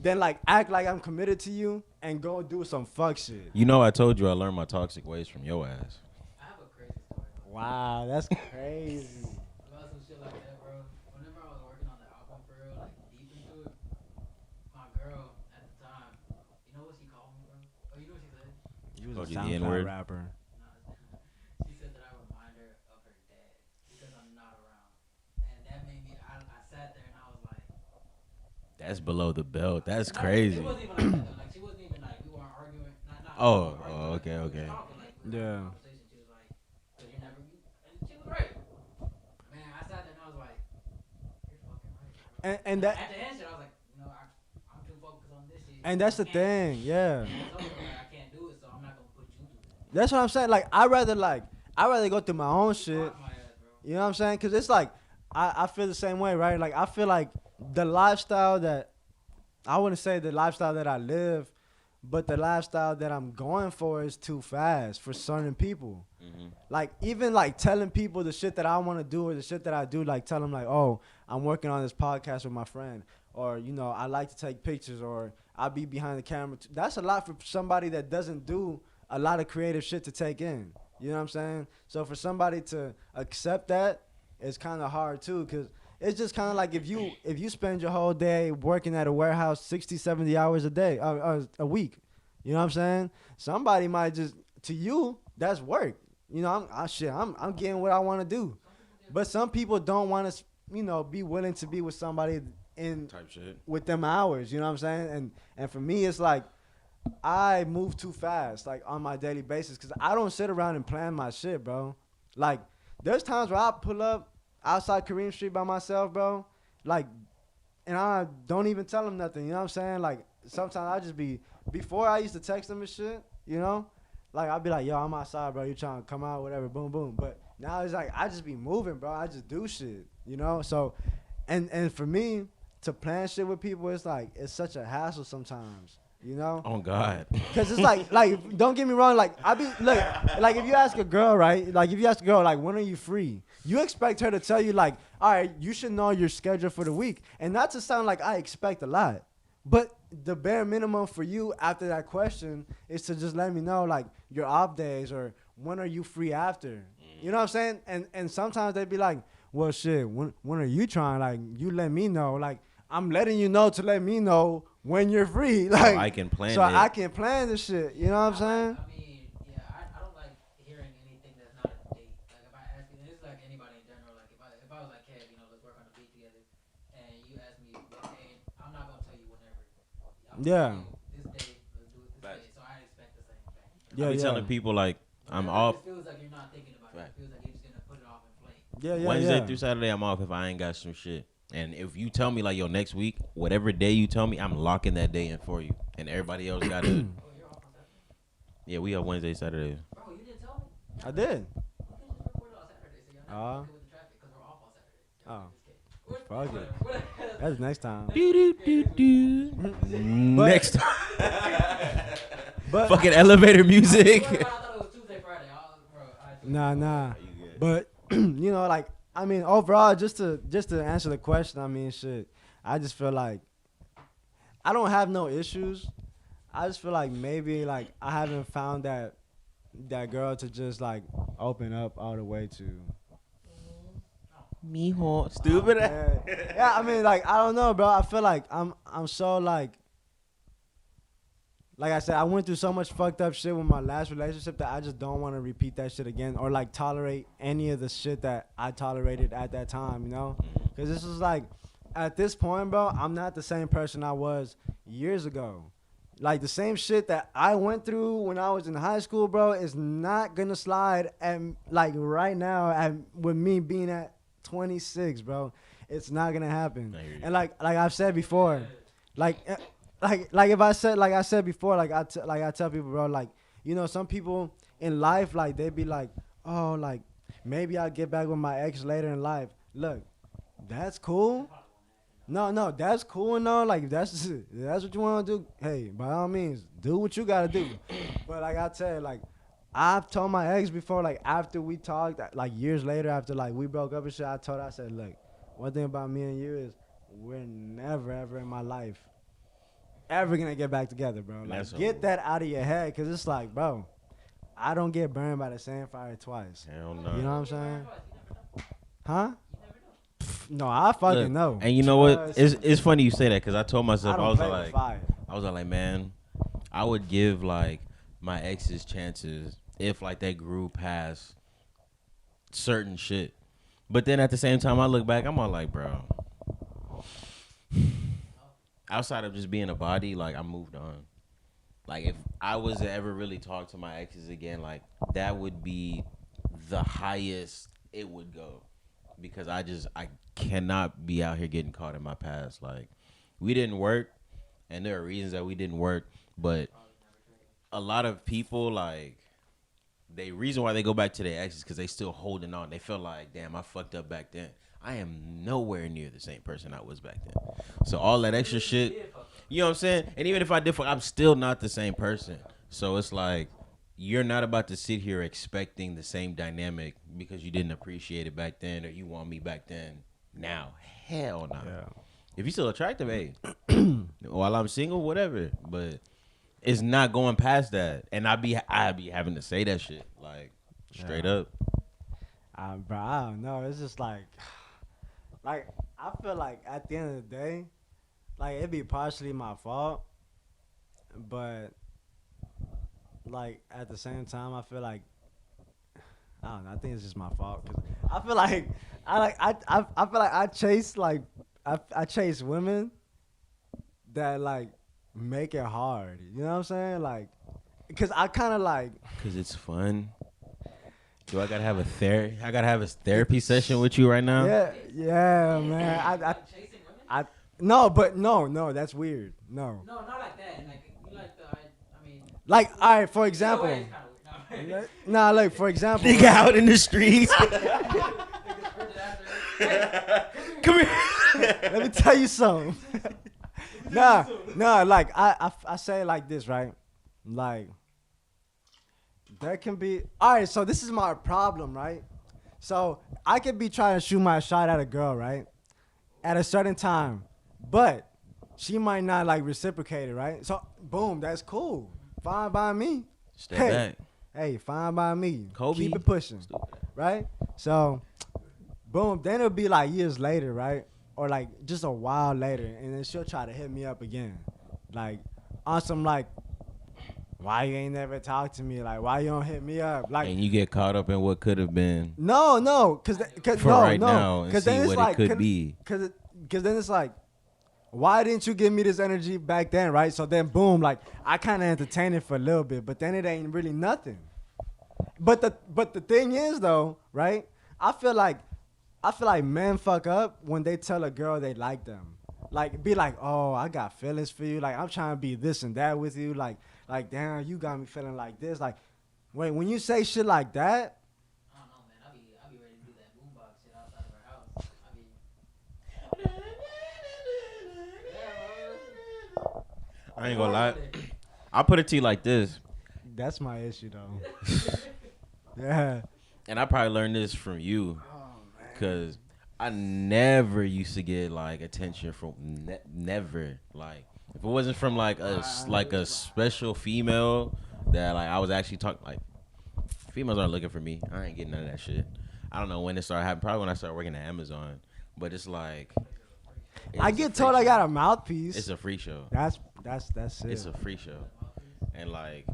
like act like I'm committed to you and go do some fuck shit. You know, I told you I learned my toxic ways from your ass. I have a crazy story. Wow, that's crazy. About some shit like that, bro. Whenever I was working on the album for real, like deep into it, my girl at the time, you know what she called me, bro? Oh, you know what she said? You was Oh, a you the SoundCloud N-word? rapper. She said that I remind her of her dad because I'm not around, and that made me. I sat there and I was like, That's below the belt. That's not, crazy. It wasn't even like that. Though. Like she wasn't even like we weren't arguing. Not Oh, we weren't arguing, like, okay, we was okay. talking, like, we were Yeah. having a conversation. She was like, "Cause you never," and she was right. Man, I sat there and I was like, "You're fucking right." Bro. And that At the end, shit, I was like, I'm too focused on this shit. and that's the I can't- thing, yeah. And I told her, like, I can't do it, so I'm not gonna put you through that. That's what I'm saying. Like I'd rather go through my own shit. Fuck my ass, bro. You know what I'm saying? Cause it's like I feel the same way, right? Like I feel like the lifestyle that I wouldn't say the lifestyle that I live, but the lifestyle that I'm going for is too fast for certain people. Mm-hmm. Like even like telling people the shit that I want to do or the shit that I do, like tell them like, oh, I'm working on this podcast with my friend, or you know, I like to take pictures, or I'll be behind the camera. That's a lot for somebody that doesn't do a lot of creative shit to take in. You know what I'm saying? So for somebody to accept that, it's kind of hard too, because it's just kind of like if you spend your whole day working at a warehouse 60, 70 hours a day, a week, you know what I'm saying? Somebody might just, to you, that's work. You know, I'm getting what I want to do. But some people don't want to, you know, be willing to be with somebody in Type shit. with them hours, you know what I'm saying? And for me, it's like I move too fast, like on my daily basis, because I don't sit around and plan my shit, bro. Like, there's times where I pull up outside Kareem Street by myself, bro, like, and I don't even tell them nothing, you know what I'm saying? Like, sometimes I just be, before I used to text them and shit, you know? Like, I'd be like, yo, I'm outside, bro, you trying to come out, whatever, boom, boom. But now it's like, I just be moving, bro. I just do shit, you know? So, and for me, to plan shit with people, it's like, it's such a hassle sometimes. You know, Oh God. because it's like don't get me wrong, like I be look, like if you ask a girl, right, like if you ask a girl, like when are you free, you expect her to tell you like, all right, you should know your schedule for the week, and not to sound like I expect a lot, but the bare minimum for you after that question is to just let me know like your off days or when are you free after, you know what I'm saying, and sometimes they be like, well shit, when are you trying, like you let me know, like I'm letting you know to let me know when you're free, like I can plan so it. I can plan this shit. You know what I'm saying? I mean, yeah, I don't like hearing anything that's not a date. Like if I ask you, and it's like anybody in general. Like if I was like, Kev, you know, let's work on a beat together, and you ask me, hey, I'm not gonna tell you whenever. I'm Yeah. gonna tell you this day, let's do it this Facts. day. So I expect the same thing. Yeah, I be telling people like I'm off It feels like you're not thinking about it. It feels like you're just gonna put it off and play. Yeah, Wednesday through Saturday. I'm off if I ain't got some shit. And if you tell me like yo next week, whatever day you tell me, I'm locking that day in for you. And everybody else got to. Oh, you're off on Saturday? Yeah, we have Wednesday, Saturday. Bro, you didn't tell me. I did. We can just record it on Saturday, so you're not dealing with the traffic because we're off on Saturday. Oh, fuck it. Whatever. That's next time. Next time. But Fucking elevator music. I thought it was Tuesday, Friday. nah. But you know, like I mean, overall, just to answer the question, I mean, shit. I just feel like I don't have no issues. I just feel like maybe like I haven't found that girl to just like open up all the way to. Mijo, stupid. Yeah, I mean, like I don't know, bro. I feel like I'm so like I said, I went through so much fucked up shit with my last relationship that I just don't want to repeat that shit again or like tolerate any of the shit that I tolerated at that time, you know? Because this is like, at this point, bro, I'm not the same person I was years ago. Like the same shit that I went through when I was in high school, bro, is not gonna slide at like right now with me being at 26, bro. It's not gonna happen. And like I've said before, like if I said before, like I tell people, bro, like you know, some people in life, like they be like, oh, like maybe I'll get back with my ex later in life. Look, that's cool. No, that's cool and all. Like, if that's what you want to do, hey, by all means, do what you gotta do. But like I tell you, like, I've told my ex before, like after we talked, like years later, after like we broke up and shit, I told her, I said, look, one thing about me and you is we're never ever in my life ever gonna get back together, bro. Like, That's get that out of your head, cause it's like, bro, I don't get burned by the same fire twice. Hell You no. know what I'm saying? Huh? You never know. No, I fucking Look, know. and you know what? Trust It's funny you say that because I told I myself don't play with fire. I was like, man, I would give like my exes chances if like they grew past certain shit. But then at the same time, I look back, I'm all like, bro, outside of just being a body, like I moved on. Like if I was to ever really talk to my exes again, like that would be the highest it would go, because I cannot be out here getting caught in my past. Like we didn't work, and there are reasons that we didn't work, but a lot of people like the reason why they go back to their exes because they still holding on. They feel like, damn, I fucked up back then. I am nowhere near the same person I was back then. So all that extra shit, you know what I'm saying? And even if I did fuck, I'm still not the same person. So it's like you're not about to sit here expecting the same dynamic because you didn't appreciate it back then or you want me back then now. Hell no. Yeah. If you're still attractive, hey, while I'm single, whatever. But it's not going past that, and I be having to say that shit like straight Yeah. up. Bro, I don't know. It's just like I feel like at the end of the day, like it'd be partially my fault, but like at the same time, I feel like I don't know. I think it's just my fault because I feel like I feel like I chase women that like make it hard. You know what I'm saying? Like, because I kind of like. Cause it's fun. Do I gotta have I gotta have a therapy session with you right now? Yeah, man. Chasing women? No, that's weird. No. No, not like that. Like you like the. I mean. Like, all right, for either example. way, it's kinda weird. Nah, like, for example. Nigga out in the streets. Come here. Let me tell you something. Nah, like, I say it like this, right? Like, there can be. All right, so this is my problem, right? So I could be trying to shoot my shot at a girl, right? At a certain time, but she might not like reciprocate it, right? So boom, that's cool, fine by me. Step Hey, back. hey, fine by me. Kobe. Keep it pushing, right? So boom, then it'll be like years later, right? Or like just a while later, and then she'll try to hit me up again, like on some like, why you ain't never talked to me? Like, why you don't hit me up? Like, And you get caught up in what could have been. no, cause For no, right no, now and cause then see it's what it like, could be. Cause then it's like, why didn't you give me this energy back then, right? So then, boom, like I kind of entertain it for a little bit, but then it ain't really nothing. But the thing is though, right? I feel like men fuck up when they tell a girl they like them. Like, be like, oh, I got feelings for you. Like, I'm trying to be this and that with you. Like, damn, you got me feeling like this. Like, wait, when you say shit like that, I don't know, man. I'll be ready to do that boombox shit outside of our house. I ain't gonna lie. I'll put it to you like this, that's my issue though. Yeah. and I probably learned this from you, cause I never used to get like attention from never. Like if it wasn't from like a special female that like I was actually talking, like females aren't looking for me. I ain't getting none of that shit. I don't know when it started happening. Probably when I started working at Amazon. But it's like I get told I got a mouthpiece. It's a free show. That's it. It's a free show, and like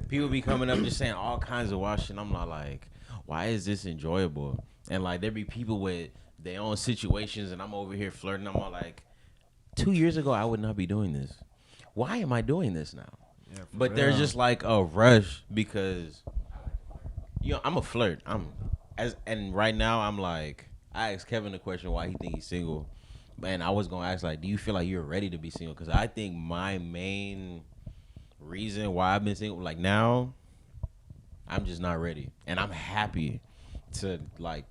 people be coming up just saying all kinds of wild shit. And I'm not like, why is this enjoyable? And like there be people with their own situations, and I'm over here flirting. I'm all like, 2 years ago I would not be doing this. Why am I doing this now? Yeah, for But there's real. just like a rush because I'm a flirt. And right now I'm like, I asked Kevin the question why he think he's single, and I was gonna ask like, do you feel like you're ready to be single? Because I think my main reason why I've been single, like now, I'm just not ready, and I'm happy to like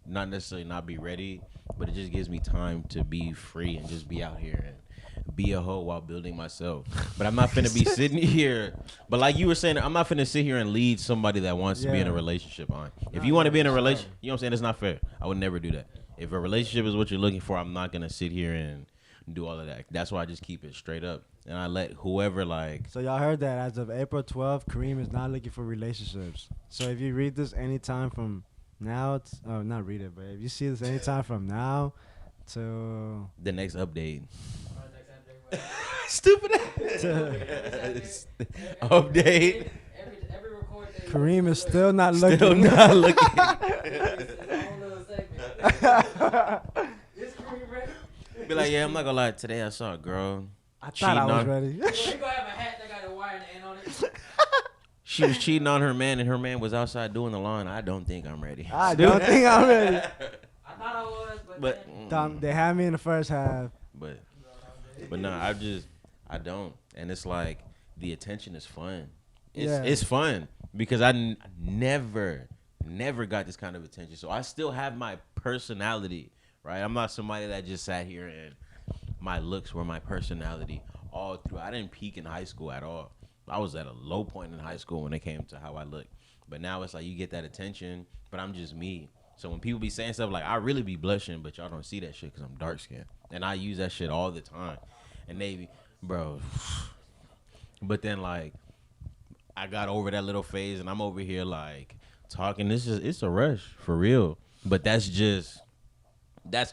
not necessarily not be ready, but it just gives me time to be free and just be out here and be a hoe while building myself. But I'm not finna be sitting here. But like you were saying, I'm not finna sit here and lead somebody that wants to be in a Yeah. relationship on. If Nah, you want to yeah, be in a for relationship, sure. you know what I'm saying? It's not fair. I would never do that. If a relationship is what you're looking for, I'm not gonna sit here and do all of that. That's why I just keep it straight up. And I let whoever like So y'all heard that as of April 12th, Kareem is not looking for relationships. So if you read this anytime from now, not read it, but if you see this anytime from now to the next update. Contact center, Stupid to update. every record they Kareem is still not looking. Still not looking. It's a whole little segment. This Kareem ready? Be like, yeah, I'm not gonna lie. Today I saw a girl. I thought I was ready. You gonna have a hat that got a wire and the end on it? She was cheating on her man, and her man was outside doing the lawn. I don't think I'm ready. I don't think I'm ready. I thought I was, But They had me in the first half. but no, I don't. And it's like the attention is fun. Yeah. It's fun because I never got this kind of attention. So I still have my personality, right? I'm not somebody that just sat here and my looks were my personality all through. I didn't peak in high school at all. I was at a low point in high school when it came to how I looked. But now it's like you get that attention, but I'm just me. So when people be saying stuff like, I really be blushing, but y'all don't see that shit because I'm dark skinned. And I use that shit all the time. And they be, bro. But then like, I got over that little phase and I'm over here like talking. It's a rush for real. But that's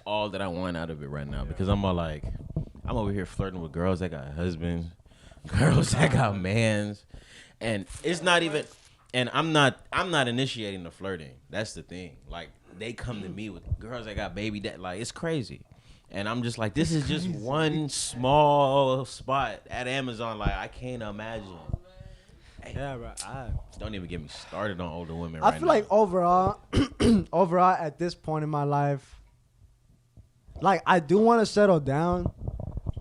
all that I want out of it right now because I'm all like, I'm over here flirting with girls that got husbands, girls that got mans, and it's not even. And I'm not initiating the flirting. That's the thing. Like they come to me with girls that got baby dad. Like it's crazy, and I'm just like, this is just one small spot at Amazon. Like I can't imagine. Yeah, bro. Don't even get me started on older women. I feel like overall, at this point in my life, like I do want to settle down,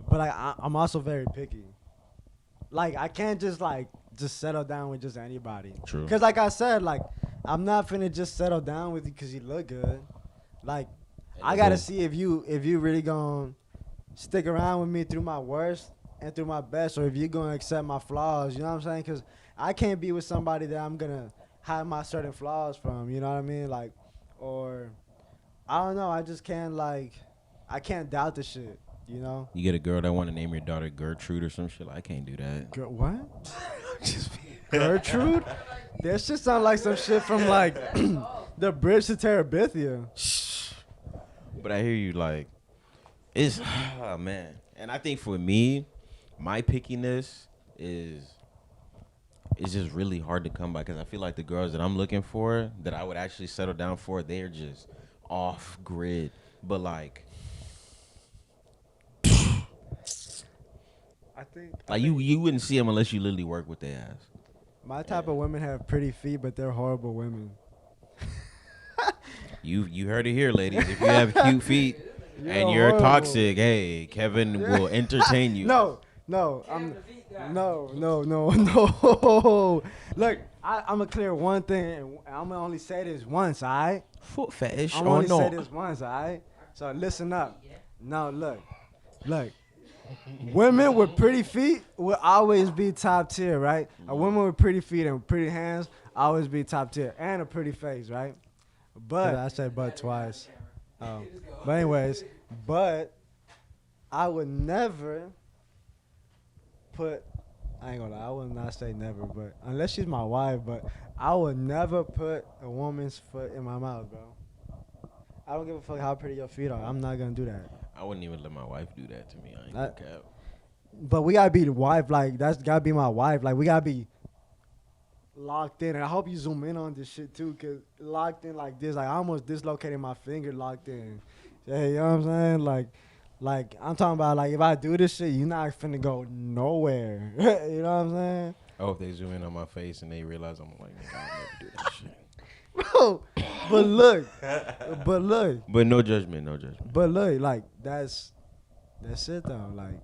but like I'm also very picky. Like I can't just settle down with just anybody. True. Cause like I said, like I'm not finna just settle down with you cause you look good. Like I gotta see if you really gonna stick around with me through my worst and through my best, or if you're gonna accept my flaws. You know what I'm saying? Cause I can't be with somebody that I'm gonna hide my certain flaws from. You know what I mean? Like, or I don't know. I just can't I can't doubt the shit. You know? You get a girl that want to name your daughter Gertrude or some shit. Like, I can't do that. What? Gertrude? That shit sound like some shit from like the bridge to Terabithia. But I hear you. Like, it's oh man. And I think for me, my pickiness is just really hard to come by because I feel like the girls that I'm looking for that I would actually settle down for, they're just off grid. But like. I You wouldn't see them unless you literally work with their ass. My type of women have pretty feet, but they're horrible women. You heard it here, ladies. If you have cute feet and you're horrible. toxic, hey, Kevin will entertain you. No, I'm no. Look, I'm gonna clear one thing, and I'm gonna only say this once, alright? Foot fetish I'm or only say not? this once, alright? So listen up. No, look. Women with pretty feet will always be top tier, right? A woman with pretty feet and pretty hands always be top tier, and a pretty face, right? But I said but twice. But anyways, I would never put. I ain't gonna lie, I would not say never, but unless she's my wife, but I would never put a woman's foot in my mouth, bro. I don't give a fuck how pretty your feet are. I'm not gonna do that. I wouldn't even let my wife do that to me. I ain't gonna cap. But we gotta be the wife. Like that's gotta be my wife. Like we gotta be locked in. And I hope you zoom in on this shit too, cause locked in like this, like I almost dislocated my finger locked in. Yeah, you know what I'm saying? Like I'm talking about like if I do this shit, you're not finna go nowhere. You know what I'm saying? I hope they zoom in on my face and they realize I'm like, nigga, I'll never do that shit. Bro, but look. But no judgment, no judgment. But look, like that's it though. Like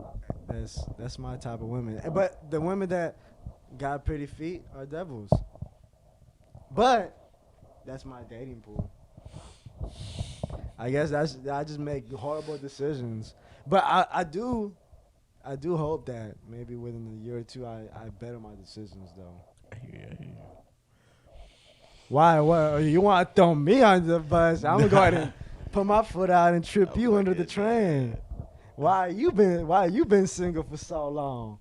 that's my type of women. But the women that got pretty feet are devils. But that's my dating pool. I guess I just make horrible decisions. But I do hope that maybe within a year or two I better my decisions though. I hear you. I hear you. Why? What? You want to throw me under the bus? I'm gonna go ahead and put my foot out and trip Oh you my under the train. goodness. Why you been single for so long?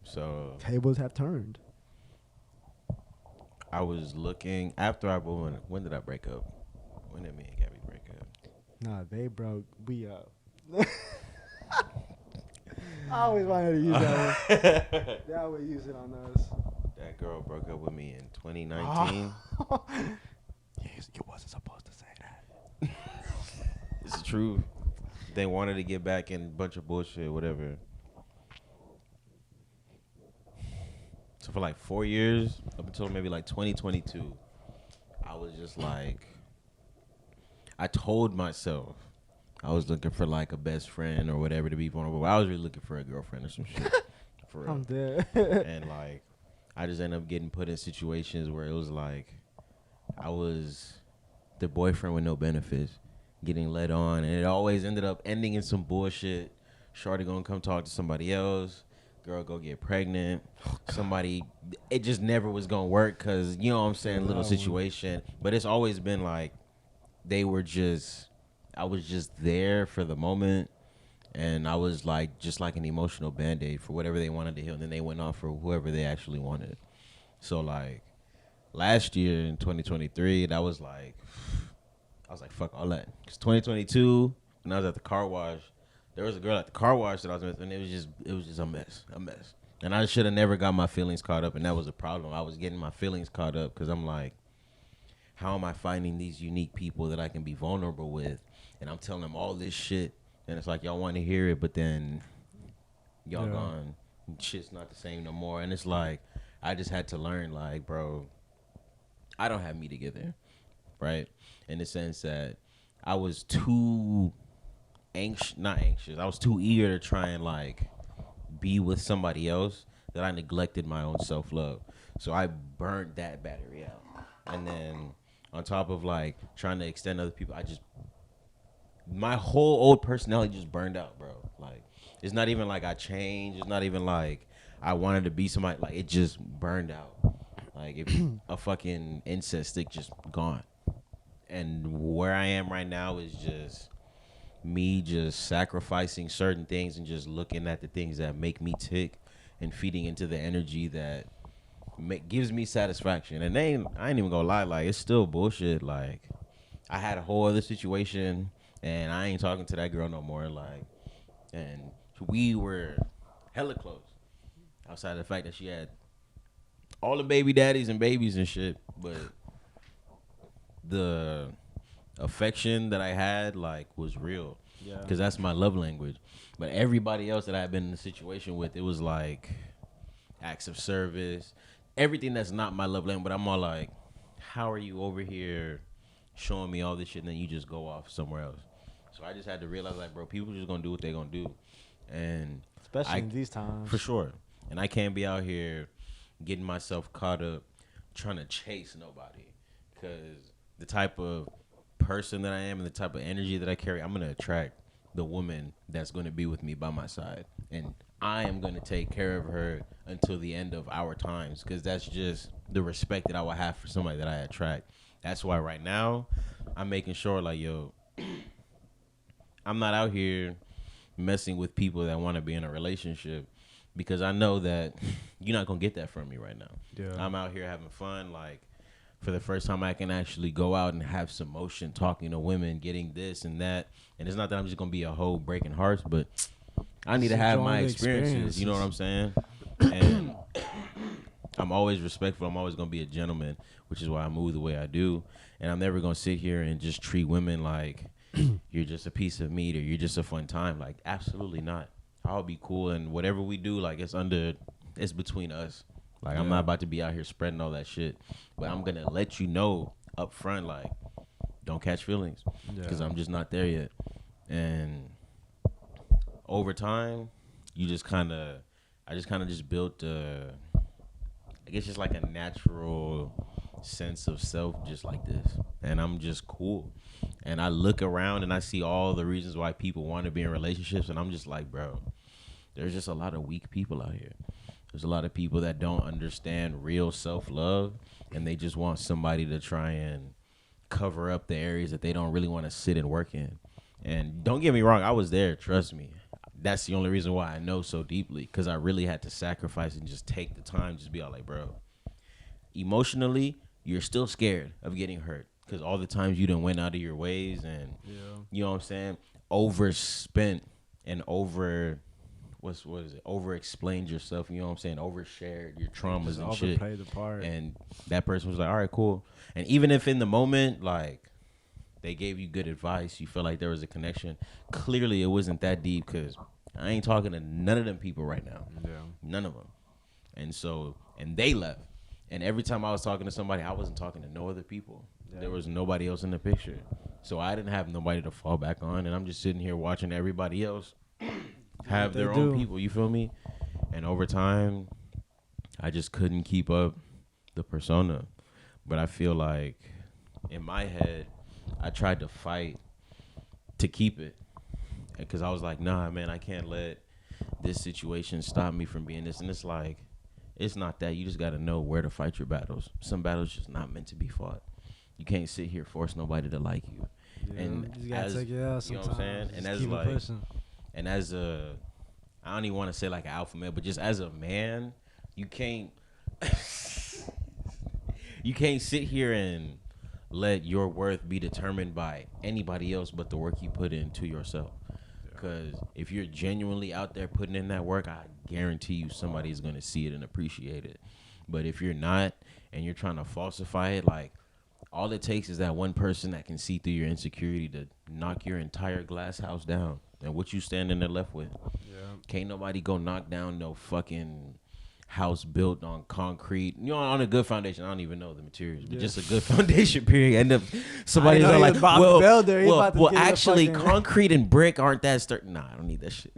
So Tables have turned. I was looking after I when did I break up? When did me and Gabby break up? Nah, they broke. We up. I always wanted to use that one. They always use it on us. That girl broke up with me in 2019. Yes, you wasn't supposed to say that. It's true. They wanted to get back in a bunch of bullshit, whatever. So for like 4 years, up until maybe like 2022, I was just like, I told myself I was looking for like a best friend or whatever to be vulnerable. I was really looking for a girlfriend or some shit. For real. I'm dead. And like, I just ended up getting put in situations where it was like, I was the boyfriend with no benefits, getting led on, and it always ended up ending in some bullshit. Shorty gonna come talk to somebody else. Girl go get pregnant. Somebody, it just never was gonna work because, you know what I'm saying, little situation. But it's always been like, I was just there for the moment. And I was like, just like an emotional Band-Aid for whatever they wanted to heal. And then they went off for whoever they actually wanted. So like, last year in 2023, that was like, I was like, fuck all that. Because 2022, when I was at the car wash, there was a girl at the car wash that I was with, and it was just a mess. And I should have never got my feelings caught up, and that was a problem. I was getting my feelings caught up because I'm like, how am I finding these unique people that I can be vulnerable with? And I'm telling them all this shit, and it's like, y'all want to hear it, but then y'all gone. Shit's not the same no more. And it's like, I just had to learn, like, bro, I don't have me together, right? In the sense that I was too not anxious. I was too eager to try and like be with somebody else that I neglected my own self-love. So I burnt that battery out. And then on top of like trying to extend other people, my whole old personality just burned out, bro. Like, it's not even like I changed. It's not even like I wanted to be somebody. Like, it just burned out. Like, a fucking incense stick just gone. And where I am right now is just me just sacrificing certain things and just looking at the things that make me tick and feeding into the energy that gives me satisfaction. And I ain't even gonna lie, like, it's still bullshit. Like, I had a whole other situation and I ain't talking to that girl no more. Like, and we were hella close outside of the fact that she had all the baby daddies and babies and shit. But the affection that I had, like, was real. Yeah. Because that's my love language. But everybody else that I've been in a situation with, it was like acts of service, everything that's not my love language. But I'm all like, how are you over here showing me all this shit and then you just go off somewhere else? So I just had to realize, like, bro, people just gonna do what they gonna do. And especially in these times. For sure. And I can't be out here getting myself caught up trying to chase nobody. Because the type of person that I am and the type of energy that I carry, I'm going to attract the woman that's going to be with me by my side. And I am going to take care of her until the end of our times, because that's just the respect that I will have for somebody that I attract. That's why right now I'm making sure, like, yo, I'm not out here messing with people that want to be in a relationship, because I know that you're not going to get that from me right now. Yeah. I'm out here having fun, like, for the first time I can actually go out and have some motion, talking to women, getting this and that. And it's not that I'm just going to be a hoe breaking hearts, but I need to have my experiences. You know what I'm saying? And I'm always respectful. I'm always going to be a gentleman, which is why I move the way I do. And I'm never going to sit here and just treat women like you're just a piece of meat or you're just a fun time. Like, absolutely not. I'll be cool. And whatever we do, like, it's between us. Like, I'm not about to be out here spreading all that shit. But I'm going to let you know up front, like, don't catch feelings. Because I'm just not there yet. And over time, I just kind of just built, I guess, just like a natural sense of self just like this, and I'm just cool. And I look around and I see all the reasons why people want to be in relationships, and I'm just like, bro, there's just a lot of weak people out here. There's a lot of people that don't understand real self-love, and they just want somebody to try and cover up the areas that they don't really want to sit and work in. And don't get me wrong, I was there, trust me. That's the only reason why I know so deeply, because I really had to sacrifice and just take the time, just be all like, bro, emotionally, you're still scared of getting hurt because all the times you done went out of your ways and, you know what I'm saying, overspent and what is it? Over explained yourself, you know what I'm saying? Overshared your traumas and shit. Overplayed the part. And that person was like, all right, cool. And even if in the moment, like, they gave you good advice, you felt like there was a connection, clearly it wasn't that deep because I ain't talking to none of them people right now. Yeah. None of them. And they left. And every time I was talking to somebody, I wasn't talking to no other people. Yeah. There was nobody else in the picture. So I didn't have nobody to fall back on. And I'm just sitting here watching everybody else have their own people, you feel me? And over time, I just couldn't keep up the persona. But I feel like in my head, I tried to fight to keep it. Because I was like, nah, man, I can't let this situation stop me from being this. And it's like, it's not that. You just got to know where to fight your battles. Some battles just not meant to be fought. You can't sit here force nobody to like you. Yeah, and you gotta take it out sometimes. You know what I'm saying? Just and as keep like, pushing. and as a, I don't even want to say like an alpha male, but just as a man, you can't, you can't sit here and let your worth be determined by anybody else but the work you put into yourself. Because if you're genuinely out there putting in that work, I guarantee you somebody is going to see it and appreciate it. But if you're not and you're trying to falsify it, like, all it takes is that one person that can see through your insecurity to knock your entire glass house down. And what you standing there left with? Yeah. Can't nobody go knock down no fucking house built on concrete. You know, on a good foundation. I don't even know the materials, but just a good foundation, period. End up somebody's like, well, actually, concrete and brick aren't that certain. Nah, I don't need that shit.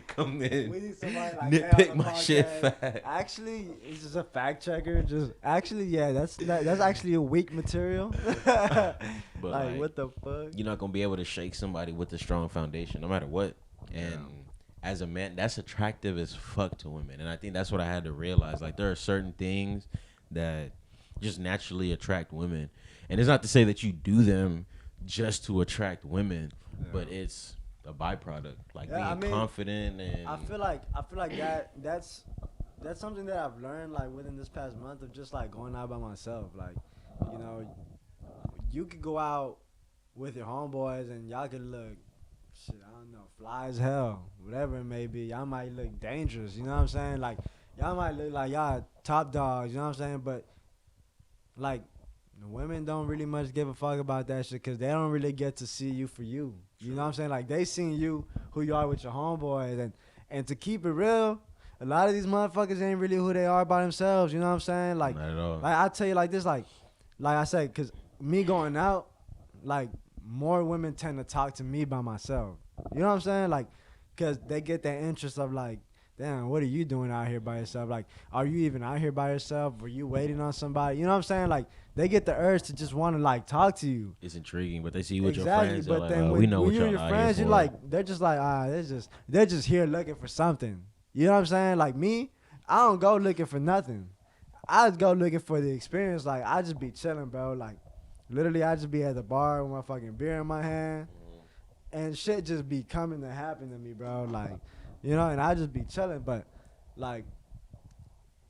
Come in. We need somebody like nitpick my shit fat. Actually, it's just a fact checker. Just actually, yeah, that's actually a weak material. But like, what the fuck? You're not gonna be able to shake somebody with a strong foundation, no matter what. And as a man, that's attractive as fuck to women. And I think that's what I had to realize. Like, there are certain things that just naturally attract women. And it's not to say that you do them just to attract women, but it's a byproduct. Like, being confident. And I feel like that's something that I've learned, like, within this past month of just, like, going out by myself. Like, you know, you could go out with your homeboys and y'all could look, shit, I don't know, fly as hell, whatever it may be. Y'all might look dangerous, you know what I'm saying? Like, y'all might look like y'all top dogs, you know what I'm saying? But, like, the women don't really much give a fuck about that shit because they don't really get to see you for you. You know what I'm saying? Like, they seen you, who you are with your homeboys. And to keep it real, a lot of these motherfuckers ain't really who they are by themselves, you know what I'm saying? Like, not at all. Like, I tell you like this, like I said, because me going out, like, more women tend to talk to me by myself. You know what I'm saying? Like, because they get that interest of, like, damn, what are you doing out here by yourself? Like, are you even out here by yourself? Were you waiting on somebody? You know what I'm saying? Like, they get the urge to just want to, like, talk to you. It's intriguing, but they see you with your friends. But like, then we know what you're your friends, you're like, they're just like, they're just here looking for something. You know what I'm saying? Like, me, I don't go looking for nothing. I just go looking for the experience. Like, I just be chilling, bro. Like, literally, I just be at the bar with my fucking beer in my hand, and shit just be coming to happen to me, bro. Like, you know, and I just be chilling. But, like,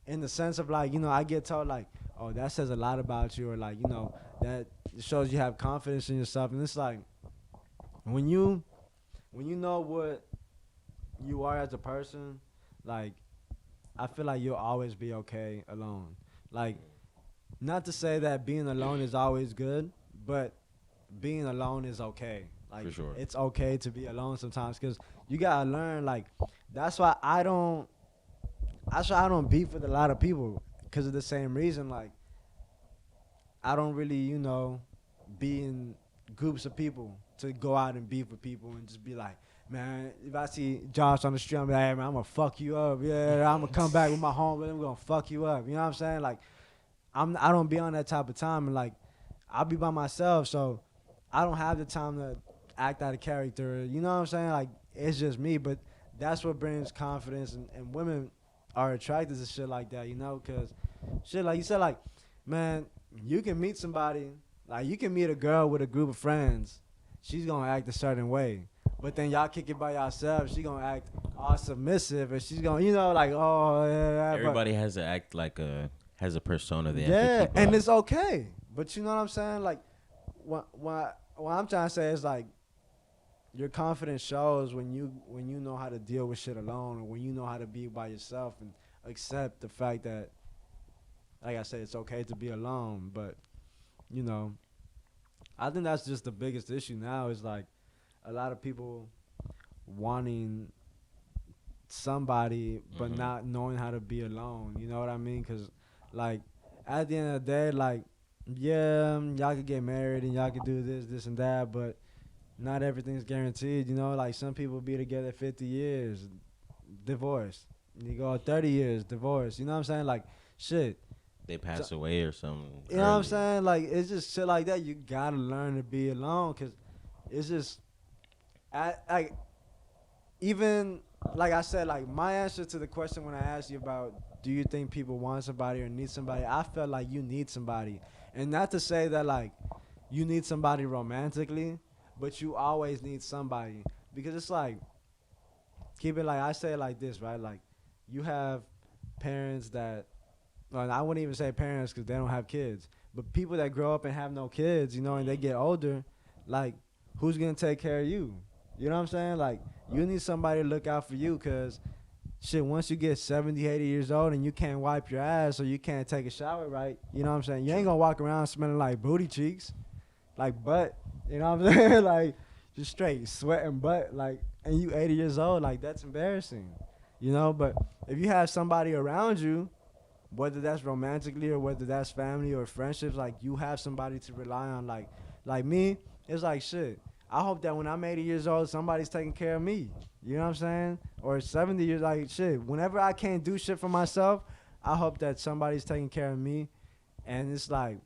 in the sense of, like, you know, I get told, like, oh, that says a lot about you, or, like, you know, that shows you have confidence in yourself. And it's like, when you know what you are as a person, like, I feel like you'll always be okay alone. Like, not to say that being alone is always good, but being alone is okay. Like, for sure. It's okay to be alone sometimes because you gotta learn. Like, that's why I don't beef with a lot of people because of the same reason. Like, I don't really, you know, be in groups of people to go out and beef with people and just be like, man, if I see Josh on the street, I'm like, hey, man, I'm gonna fuck you up. Yeah, I'm gonna come back with my homie, I'm gonna fuck you up. You know what I'm saying? Like, I don't be on that type of time, and like I'll be by myself, so I don't have the time to act out of character. You know what I'm saying? Like it's just me, but that's what brings confidence, and women are attracted to shit like that. You know, because shit like you said, like man, you can meet somebody, like you can meet a girl with a group of friends, she's gonna act a certain way. But then y'all kick it by yourself, she gonna act all submissive, and she's gonna, like, oh yeah, but Everybody has to act like has a persona they have to yeah, keep and up. it's okay. But you know what I'm saying? Like, what I'm trying to say is like, your confidence shows when you know how to deal with shit alone, or when you know how to be by yourself and accept the fact that, like I said, it's okay to be alone. But you know, I think that's just the biggest issue now. Is like a lot of people wanting somebody but Mhm. not knowing how to be alone. You know what I mean? Because like at the end of the day, like yeah, y'all could get married and y'all could do this and that, but not everything's guaranteed. You know, like some people be together 50 years, divorced. You go 30 years, divorced. You know what I'm saying? Like shit. They So, pass away or something you know what I'm early. saying? Like it's just shit like that. You gotta learn to be alone, because it's just like even like I said, like my answer to the question when I asked you about do you think people want somebody or need somebody, I felt like you need somebody. And not to say that like you need somebody romantically, but you always need somebody. Because it's like, keep it like I say it like this, right? Like you have parents that, well, I wouldn't even say parents because they don't have kids, but people that grow up and have no kids, and they get older, like who's gonna take care of you? You know what I'm saying? Like you need somebody to look out for you, because shit, once you get 70, 80 years old and you can't wipe your ass or you can't take a shower right, you know what I'm saying? You ain't gonna walk around smelling like booty cheeks, like butt. You know what I'm saying? Like just straight sweating butt, like, and you 80 years old, like that's embarrassing. But if you have somebody around you, whether that's romantically or whether that's family or friendships, like you have somebody to rely on. Like me, it's like shit. I hope that when I'm 80 years old, somebody's taking care of me. You know what I'm saying? Or 70 years, like shit. Whenever I can't do shit for myself, I hope that somebody's taking care of me. And it's like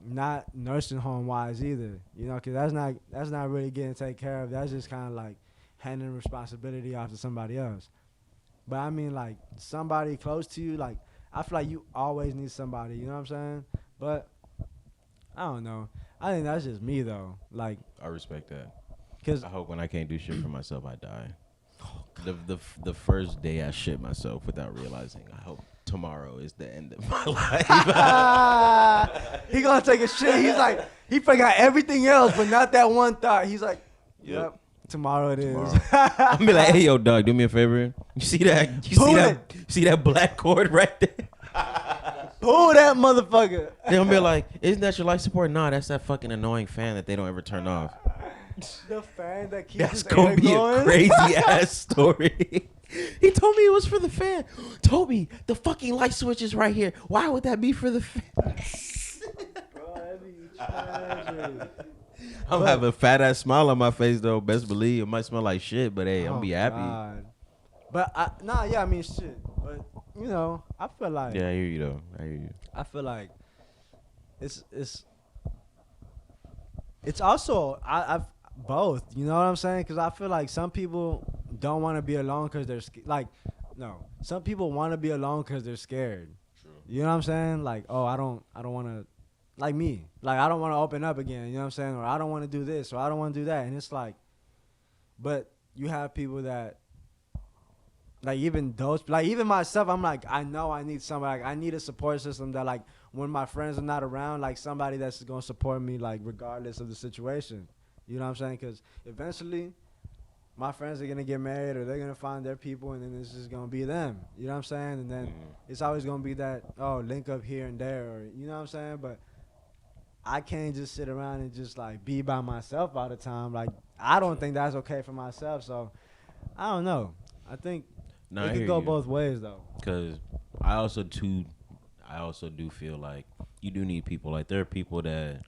not nursing home wise either. Because that's not really getting taken care of. That's just kind of like handing responsibility off to somebody else. But I mean, like somebody close to you, like I feel like you always need somebody. You know what I'm saying? But I don't know. I think that's just me though. Like, I respect that. cause I hope when I can't do shit for myself, I die. The first day I shit myself without realizing, I hope tomorrow is the end of my life. he gonna take a shit. He's like, he forgot everything else, but not that one thought. He's like, yep, tomorrow it is. Tomorrow. I'm be like, hey yo, dog, do me a favor. You see that? You see that black cord right there? Pull that motherfucker. They'll be like, isn't that your life support? Nah, that's that fucking annoying fan that they don't ever turn off. The fan that keeps That's his gonna air be going. a crazy ass story. He told me it was for the fan. Toby, the fucking light switch is right here. Why would that be for the fan? Bro, that'd be tragic. I'm having a fat ass smile on my face though. Best believe it might smell like shit, but hey, I'm gonna be happy. God. But I mean shit. But I feel like Yeah, I hear you though. I hear you. I feel like it's also I've both. You know what I'm saying? Because I feel like some people don't want to be alone because they're like, no. Some people want to be alone because they're scared. True. You know what I'm saying? Like, oh, I don't want to, like me. Like, I don't want to open up again. You know what I'm saying? Or I don't want to do this, or I don't want to do that. And it's like, but you have people that, like even myself, I'm like, I know I need somebody. Like, I need a support system that, like, when my friends are not around, like somebody that's gonna support me, like regardless of the situation. You know what I'm saying? Because eventually, my friends are gonna get married or they're gonna find their people, and then it's just gonna be them. You know what I'm saying? And then it's always gonna be that, oh, link up here and there, or you know what I'm saying? But I can't just sit around and just like be by myself all the time. Like, I don't think that's okay for myself. So I don't know. I think No, it I could hear go you. both ways though. Cause I also do feel like you do need people. Like there are people that,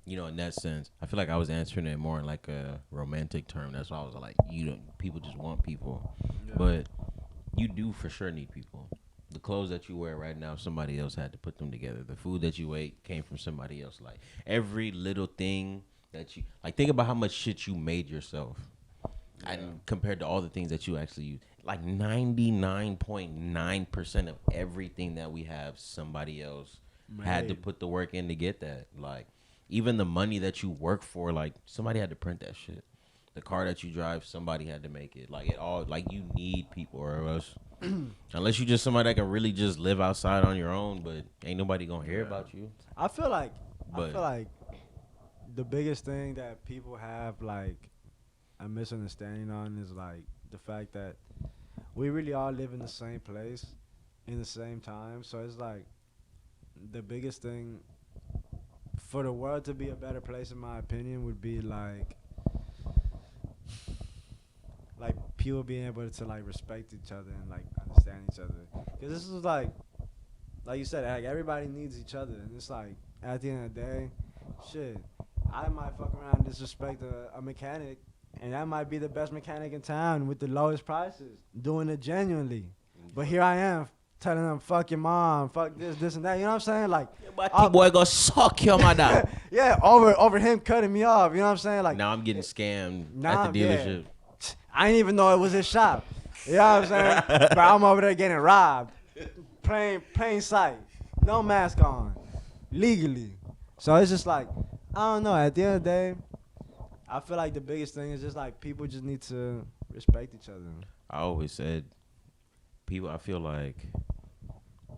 in that sense, I feel like I was answering it more in like a romantic term. That's why I was like, people just want people, but you do for sure need people. The clothes that you wear right now, somebody else had to put them together. The food that you ate came from somebody else. Like every little thing that you like, think about how much shit you made yourself, and compared to all the things that you actually use. Like 99.9% of everything that we have, somebody else had to Made. put the work in to get that. Like even the money that you work for, like somebody had to print that shit. The car that you drive, somebody had to make it. Like it all, like you need people, or else, unless you just somebody that can really just live outside on your own, but ain't nobody gonna hear about you. I feel like But the biggest thing that people have like a misunderstanding on is like the fact that we really all live in the same place in the same time. So it's like the biggest thing for the world to be a better place, in my opinion, would be like people being able to like respect each other and like understand each other. Because this is like you said, like everybody needs each other, and it's like at the end of the day, shit, I might fuck around and disrespect a mechanic, and that might be the best mechanic in town with the lowest prices, doing it genuinely. But here I am telling them, fuck your mom, fuck this, and that. You know what I'm saying? Like, boy gonna suck your mother. yeah, over him cutting me off. You know what I'm saying? Like, Now I'm getting scammed Nah, at the dealership. I didn't even know it was his shop. You know what I'm saying? But I'm over there getting robbed, plain sight, no mask on, legally. So it's just like, I don't know. At the end of the day, I feel like the biggest thing is just like people just need to respect each other. I always said, people, I feel like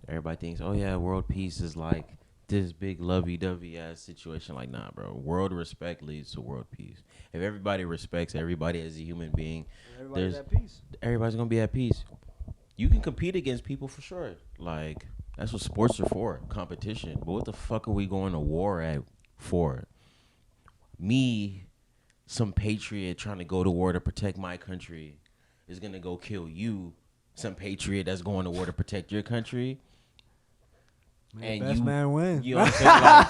everybody thinks, oh yeah, world peace is like this big lovey-dovey ass situation. Like, nah, bro. World respect leads to world peace. If everybody respects everybody as a human being, Everybody's at peace. everybody's gonna be at peace. You can compete against people for sure. Like, that's what sports are for, competition. But what the fuck are we going to war at for? Me, some patriot trying to go to war to protect my country, is gonna go kill you, some patriot that's going to war to protect your country. And best man win. You know what I'm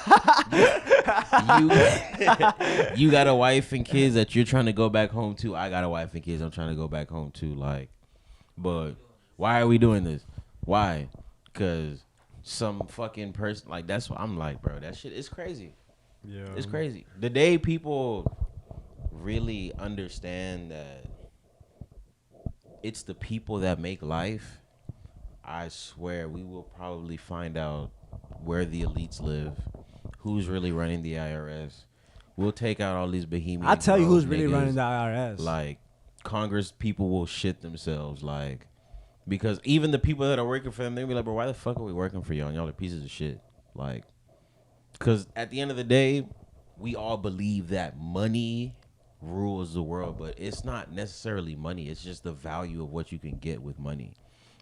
saying? Like, you got a wife and kids that you're trying to go back home to. I got a wife and kids I'm trying to go back home to. Like, but why are we doing this? Why? Because some fucking person, like, that's what I'm like, bro. That shit is crazy. Yeah. It's crazy. The day people really understand that it's the people that make life, I swear we will probably find out where the elites live, who's really running the IRS. We'll take out all these behemoths. I tell you who's really running the IRS. Like, Congress people will shit themselves, like, because even the people that are working for them, they'll be like, bro, why the fuck are we working for y'all? And y'all are pieces of shit. Like, because at the end of the day, we all believe that money rules the world, but it's not necessarily money. It's just the value of what you can get with money.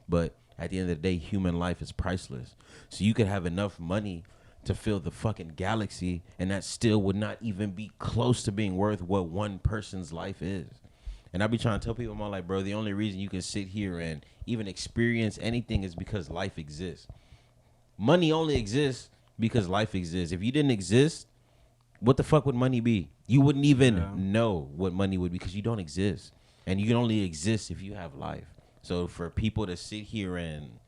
But at the end of the day, human life is priceless. So you could have enough money to fill the fucking galaxy, and that still would not even be close to being worth what one person's life is. And I be trying to tell people, I'm like, bro, the only reason you can sit here and even experience anything is because life exists. Money only exists because life exists. If you didn't exist, what the fuck would money be? You wouldn't even know what money would be because you don't exist. And you can only exist if you have life. So for people to sit here and,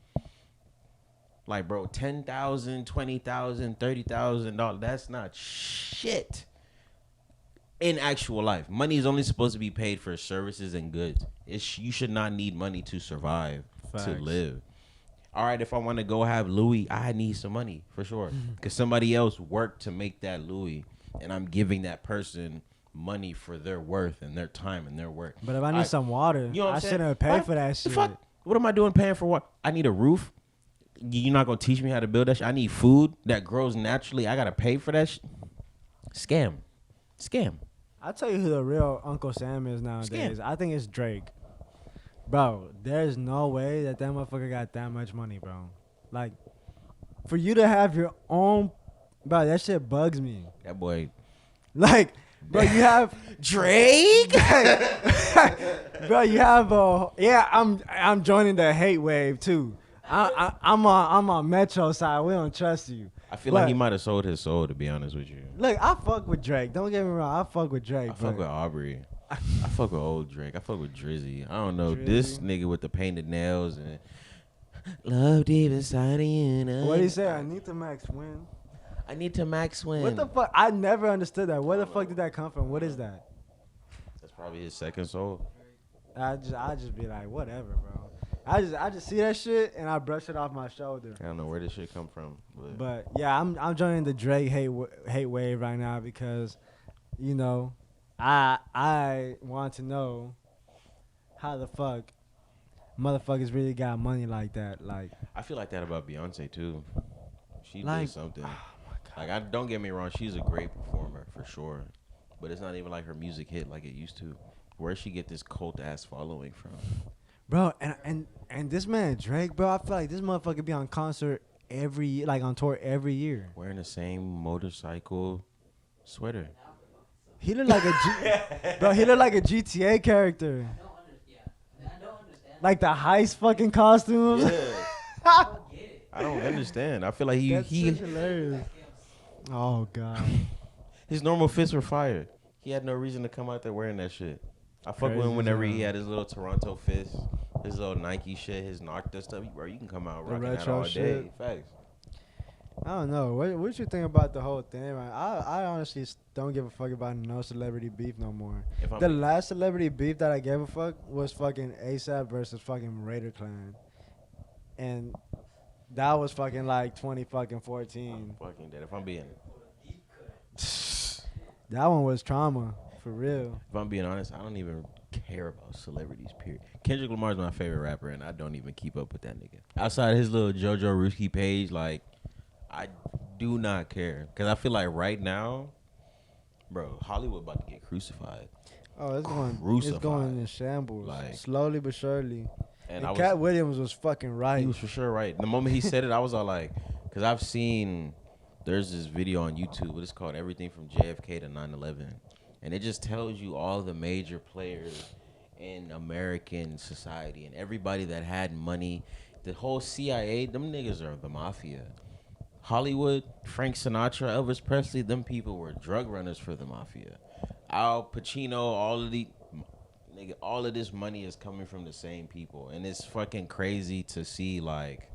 like, bro, $10,000, $20,000, $30,000, that's not shit in actual life. Money is only supposed to be paid for services and goods. You should not need money to survive, to live. All right, if I want to go have Louis, I need some money for sure. Because somebody else worked to make that Louis, and I'm giving that person money for their worth and their time and their work. But if I need some water, you know what I I'm saying? shouldn't pay for that shit. Fuck? What am I doing paying for what? I need a roof. You're not going to teach me how to build that shit. I need food that grows naturally. I got to pay for that shit. Scam. I'll tell you who the real Uncle Sam is nowadays. I think it's Drake. Bro, there's no way that motherfucker got that much money, bro. Like, for you to have your own... Bro, that shit bugs me. That boy... Like, bro, you have... Drake? Bro, you have a... Yeah, I'm joining the hate wave, too. I'm on Metro side. We don't trust you. I feel like he might have sold his soul, to be honest with you. Look, I fuck with Drake. Don't get me wrong. I fuck with Drake. I fuck with Aubrey. I fuck with old Drake. I fuck with Drizzy. I don't know. Drizzy. This nigga with the painted nails and Love deep inside of you. What do you say? I need to max win. I need to max win. What the fuck? I never understood that. Where the fuck did that come from? What is that? That's probably his second soul. I just be like, whatever, bro. I just see that shit and I brush it off my shoulder. I don't know where this shit come from, But yeah, I'm joining the Drake hate wave right now because, you know, I want to know how the fuck motherfuckers really got money like that. Like, I feel like that about Beyonce too. She Like, did something. oh my Like, I don't get me wrong, she's a great performer for sure, but it's not even like her music hit like it used to. Where'd she get this cult ass following from? bro, and this man Drake, bro, I feel like this motherfucker be on concert like on tour every year. Wearing the same motorcycle sweater. He look like bro, he look like a GTA character. I don't understand. Like the heist fucking costumes. Yeah. I don't get it. I don't understand. I feel like That's he shit hilarious. Oh god. his normal fits were fire. He had no reason to come out there wearing that shit. I fuck with Crazy him whenever as he hell. had his little Toronto fist, his little Nike shit, his Nocta stuff. Bro, you can come out The rocking that retro all day. shit. Facts. I don't know. What you think about the whole thing, man? I honestly don't give a fuck about no celebrity beef no more. If I'm The last celebrity beef that I gave a fuck was fucking ASAP versus fucking Raider Clan. And that was fucking like 2014. fucking dead. If I'm being That one was trauma, for real. If I'm being honest, I don't even care about celebrities, period. Kendrick Lamar's my favorite rapper, and I don't even keep up with that nigga. Outside his little JoJo Ruski page, like, I do not care. Because I feel like right now, bro, Hollywood about to get crucified. Oh, it's going Crucified. in shambles. Like- Slowly but surely. And And Cat Williams was fucking right. he was for sure right. The moment he said it, I was all like, because I've seen, there's this video on YouTube, but it's called Everything from JFK to 9/11. And it just tells you all the major players in American society and everybody that had money. The whole CIA, them niggas are the mafia. Hollywood, Frank Sinatra, Elvis Presley, them people were drug runners for the mafia. Al Pacino, all of this money is coming from the same people. And it's fucking crazy to see, like,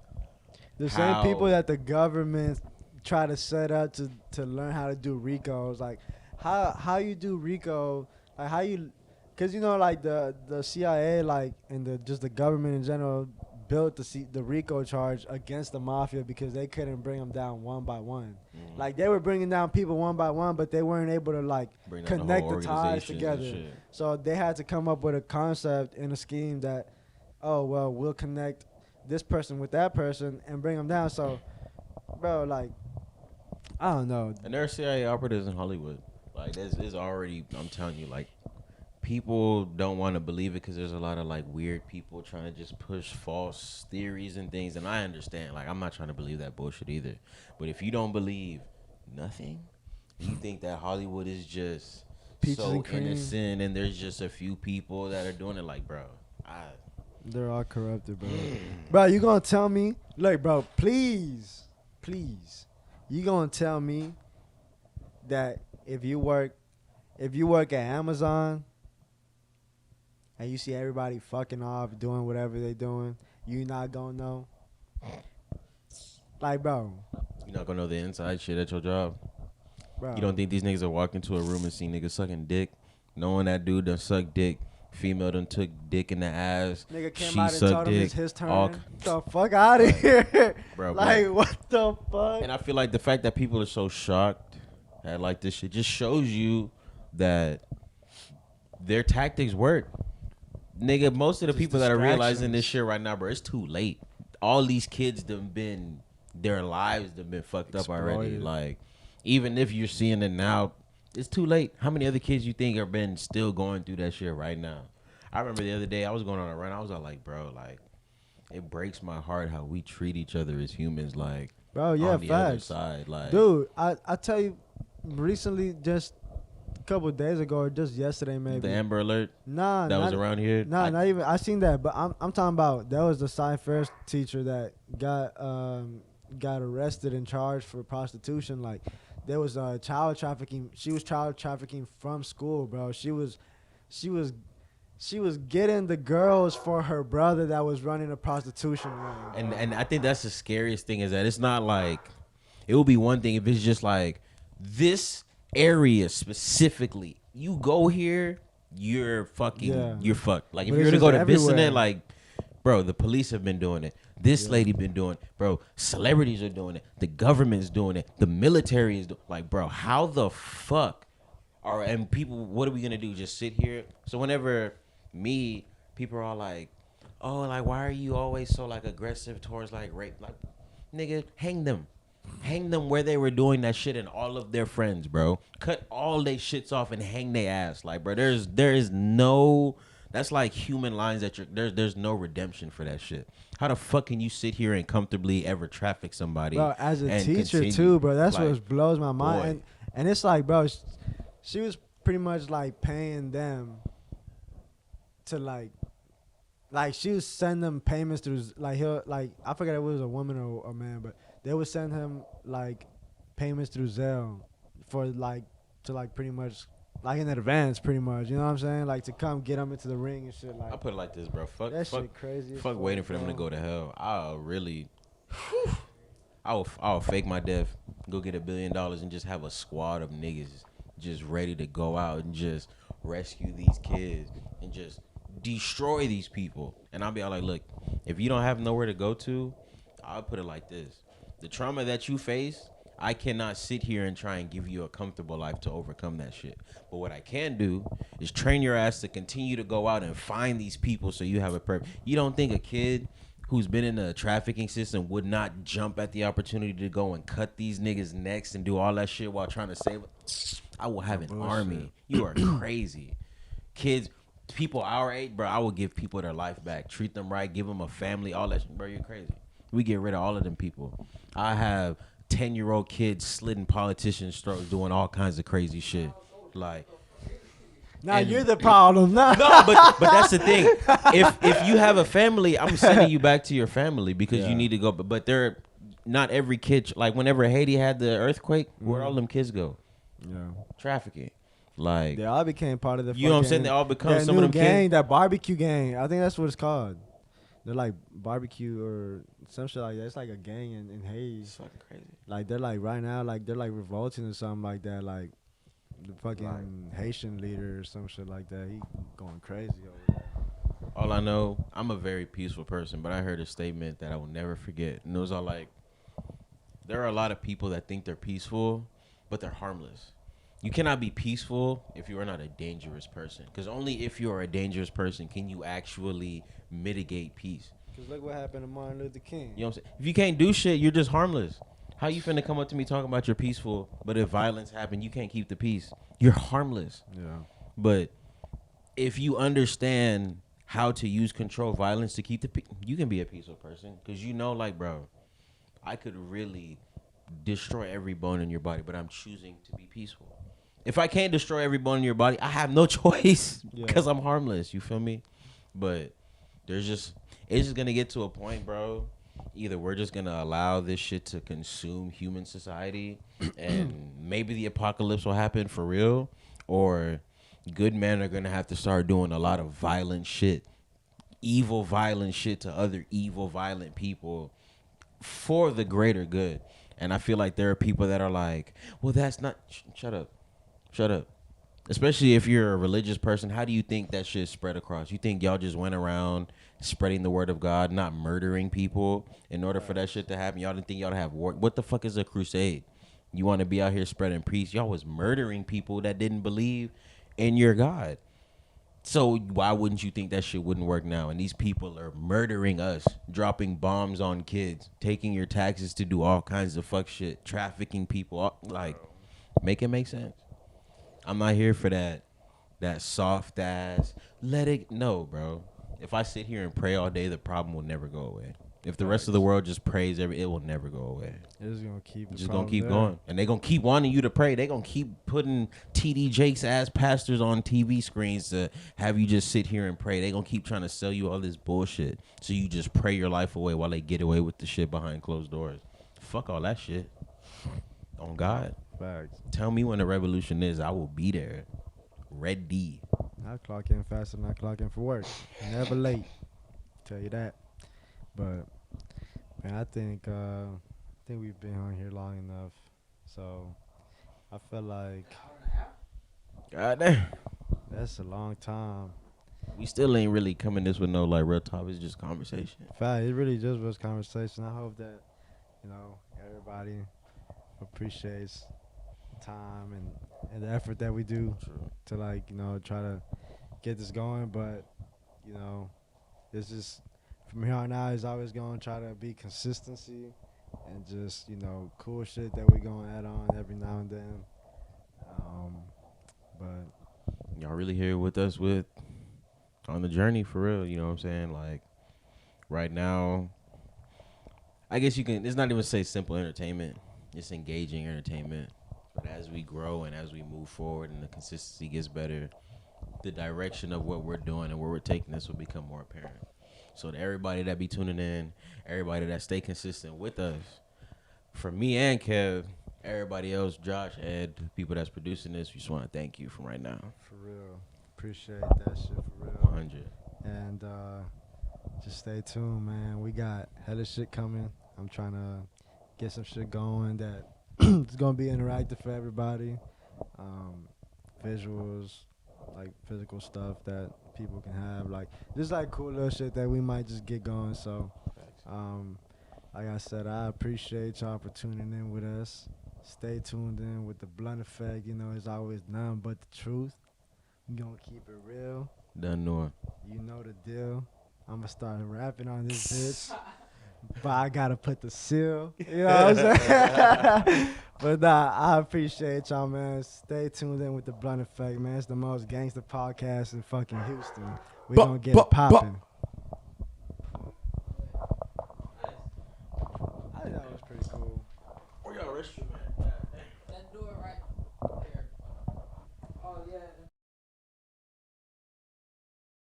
The same how- people that the government try to set up to learn how to do RICOs. Like, how you do RICO, like how you, because you know, like the CIA, like, and the government in general built the RICO charge against the mafia because they couldn't bring them down one by one. Mhm. Like, they were bringing down people one by one, but they weren't able to like Bring down connect whole the ties organizations and together. shit. So they had to come up with a concept and a scheme that, oh well, we'll connect this person with that person and bring them down. So, bro, like, I don't know. And there are CIA operatives in Hollywood. Like, there's already, I'm telling you, like, people don't want to believe it because there's a lot of, like, weird people trying to just push false theories and things. And I understand. Like, I'm not trying to believe that bullshit either. But if you don't believe nothing, you think that Hollywood is just Peaches so and cream. innocent and there's just a few people that are doing it, like, bro, They're all corrupted, bro. Bro, you gonna tell me? Look, bro, please, you gonna tell me that if you work at Amazon and you see everybody fucking off doing whatever they doing, you not gonna know? Like, bro, you're not going to know the inside shit at your job. bro. You don't think these niggas will walk into a room and see niggas sucking dick, knowing that dude done sucked dick, female done took dick in the ass, Nigga came she out and sucked told him dick, it's his turn. all The fuck out of here, bro, like, bro. what the fuck? And I feel like the fact that people are so shocked at like this shit just shows you that their tactics work. Nigga, most of the Just people that are realizing this distractions. shit right now, bro, it's too late. All these kids their lives done been fucked up already. Exploited. Like, even if you're seeing it now, it's too late. How many other kids you think are been still going through that shit right now? I remember the other day I was going on a run. I was all like, bro, like, it breaks my heart how we treat each other as humans. Like, Bro, yeah, on the other facts. side, like, Dude, I tell you, recently, just a couple of days ago, or just yesterday maybe. the Amber Alert Nah, that was not, around here. nah, not even. I seen that, but I'm talking about that was the sci-first teacher that got arrested and charged for prostitution. Like, there was child trafficking. She was child trafficking from school, bro. She was she was getting the girls for her brother that was running a prostitution ring. And I think that's the scariest thing is that it's not like it would be one thing if it's just like this area specifically. You go here, you're fucking Yeah. you're fucked. Like if But you're it's gonna go just to Bissonnette, everywhere. like bro, the police have been doing it. This Yeah. lady been doing it. Bro, celebrities are doing it. The government's doing it. The military is like, bro, how the fuck are and people what are we gonna do? Just sit here? So whenever people are all like, oh, like why are you always so like aggressive towards like rape? Like, nigga, hang them. Hang them where they were doing that shit and all of their friends, bro. Cut all they shits off and hang their ass. Like, bro, there is no that's like human lines that there's no redemption for that shit. How the fuck can you sit here and comfortably ever traffic somebody? Bro, as a and teacher continue? too, bro, that's Like, what blows my mind. boy. And it's like, bro, she was pretty much like paying them to like she was sending them payments through like he'll like I forget if it was a woman or a man, but they would send him like payments through Zelle for like to like pretty much like in advance, pretty much. You know what I'm saying? Like to come get them into the ring and shit. Like I put it like this, bro. Fuck, that fuck, shit crazy. as fuck waiting for them to bro. go to hell. I'll really, I'll fake my death, go get $1 billion and just have a squad of niggas just ready to go out and just rescue these kids and just destroy these people. And I'll be all like, look, if you don't have nowhere to go to, I'll put it like this. The trauma that you face, I cannot sit here and try and give you a comfortable life to overcome that shit. But what I can do is train your ass to continue to go out and find these people so you have a purpose. You don't think a kid who's been in the trafficking system would not jump at the opportunity to go and cut these niggas' necks and do all that shit while trying to save it? I will have an Bullshit. army. You are crazy. Kids, people our age, bro, I will give people their life back. Treat them right, give them a family, all that shit. Bro, you're crazy. We get rid of all of them people. I have 10-year-old kids slitting politicians' throats, doing all kinds of crazy shit. Like, Now and- you're the problem. Nah. no, but that's the thing. If you have a family, I'm sending you back to your family because Yeah. you need to go. But they're not every kid. Like whenever Haiti had the earthquake, where'd all them kids go? Yeah. Trafficking. Like, They all became part of the. you know what I'm saying? fucking- They all become that some new of them gang, kids. that barbecue gang. I think that's what it's called. They're like barbecue or some shit like that. It's like a gang in Haiti. It's fucking crazy. Like they're like right now, like they're like revolting or something like that. Like the fucking Haitian leader or some shit like that. He going crazy over there. All I know, I'm a very peaceful person, but I heard a statement that I will never forget. And it was all like, there are a lot of people that think they're peaceful, but they're harmless. You cannot be peaceful if you are not a dangerous person. Because only if you are a dangerous person can you actually mitigate peace. Cause look what happened to Martin Luther King. You know what I'm saying? If you can't do shit, you're just harmless. How you finna come up to me talking about you're peaceful, but if violence happens, you can't keep the peace? You're harmless. Yeah. But if you understand how to use control violence to keep the peace, you can be a peaceful person. Because you know, like, bro, I could really destroy every bone in your body, but I'm choosing to be peaceful. If I can't destroy every bone in your body, I have no choice Yeah. because I'm harmless. You feel me? But it's just going to get to a point, bro. Either we're just going to allow this shit to consume human society and maybe the apocalypse will happen for real, or good men are going to have to start doing a lot of violent shit, evil, violent shit to other evil, violent people for the greater good. And I feel like there are people that are like, well, that's not, shut up. Shut up. Especially if you're a religious person, how do you think that shit spread across? You think y'all just went around spreading the word of God, not murdering people in order for that shit to happen? Y'all didn't think y'all to have war? What the fuck is a crusade? You want to be out here spreading peace? Y'all was murdering people that didn't believe in your God. So why wouldn't you think that shit wouldn't work now? And these people are murdering us, dropping bombs on kids, taking your taxes to do all kinds of fuck shit, trafficking people. Like, make it make sense. I'm not here for that soft ass, let it, no, bro. If I sit here and pray all day, the problem will never go away. If the rest of the world just prays, it will never go away. It's gonna keep. It's just gonna keep going, and they gonna keep wanting you to pray. They gonna keep putting TD Jakes ass pastors on TV screens to have you just sit here and pray. They gonna keep trying to sell you all this bullshit, so you just pray your life away while they get away with the shit behind closed doors. Fuck all that shit. On God, Facts. tell me when the revolution is. I will be there, ready. I clock in faster than I clock in for work. Never late. Tell you that. But man, I think we've been on here long enough. So I feel like God damn. that's a long time. We still ain't really coming this with no like real topics, just conversation. In fact, it really just was conversation. I hope that, everybody appreciates time and the effort that we do True. to try to get this going. But, you know, it's just from here on out, it's always going to try to be consistency and just, cool shit that we going to add on every now and then. But Y'all really here with us with on the journey for real, you know what I'm saying? Like right now, I guess you can it's not even say simple entertainment. It's engaging entertainment. But as we grow and as we move forward and the consistency gets better, the direction of what we're doing and where we're taking this will become more apparent. So to everybody that be tuning in, everybody that stay consistent with us, for me and Kev, everybody else, Josh, Ed, the people that's producing this, we just want to thank you from right now. for real, appreciate that shit for real. 100. And just stay tuned, man. We got hella shit coming. I'm trying to get some shit going that it's gonna be interactive for everybody. Visuals, like physical stuff that people can have, like just like cool little shit that we might just get going. So, like I said, I appreciate y'all for tuning in with us. Stay tuned in with the blunt effect. It's always nothing but the truth. We gonna keep it real. Done knowing. You know the deal. I'm gonna start rapping on this bitch, but I gotta put the seal. You know what I'm saying? But nah, I appreciate y'all, man. Stay tuned in with the blunt effect, man. It's the most gangster podcast in fucking Houston. We gonna get it popping.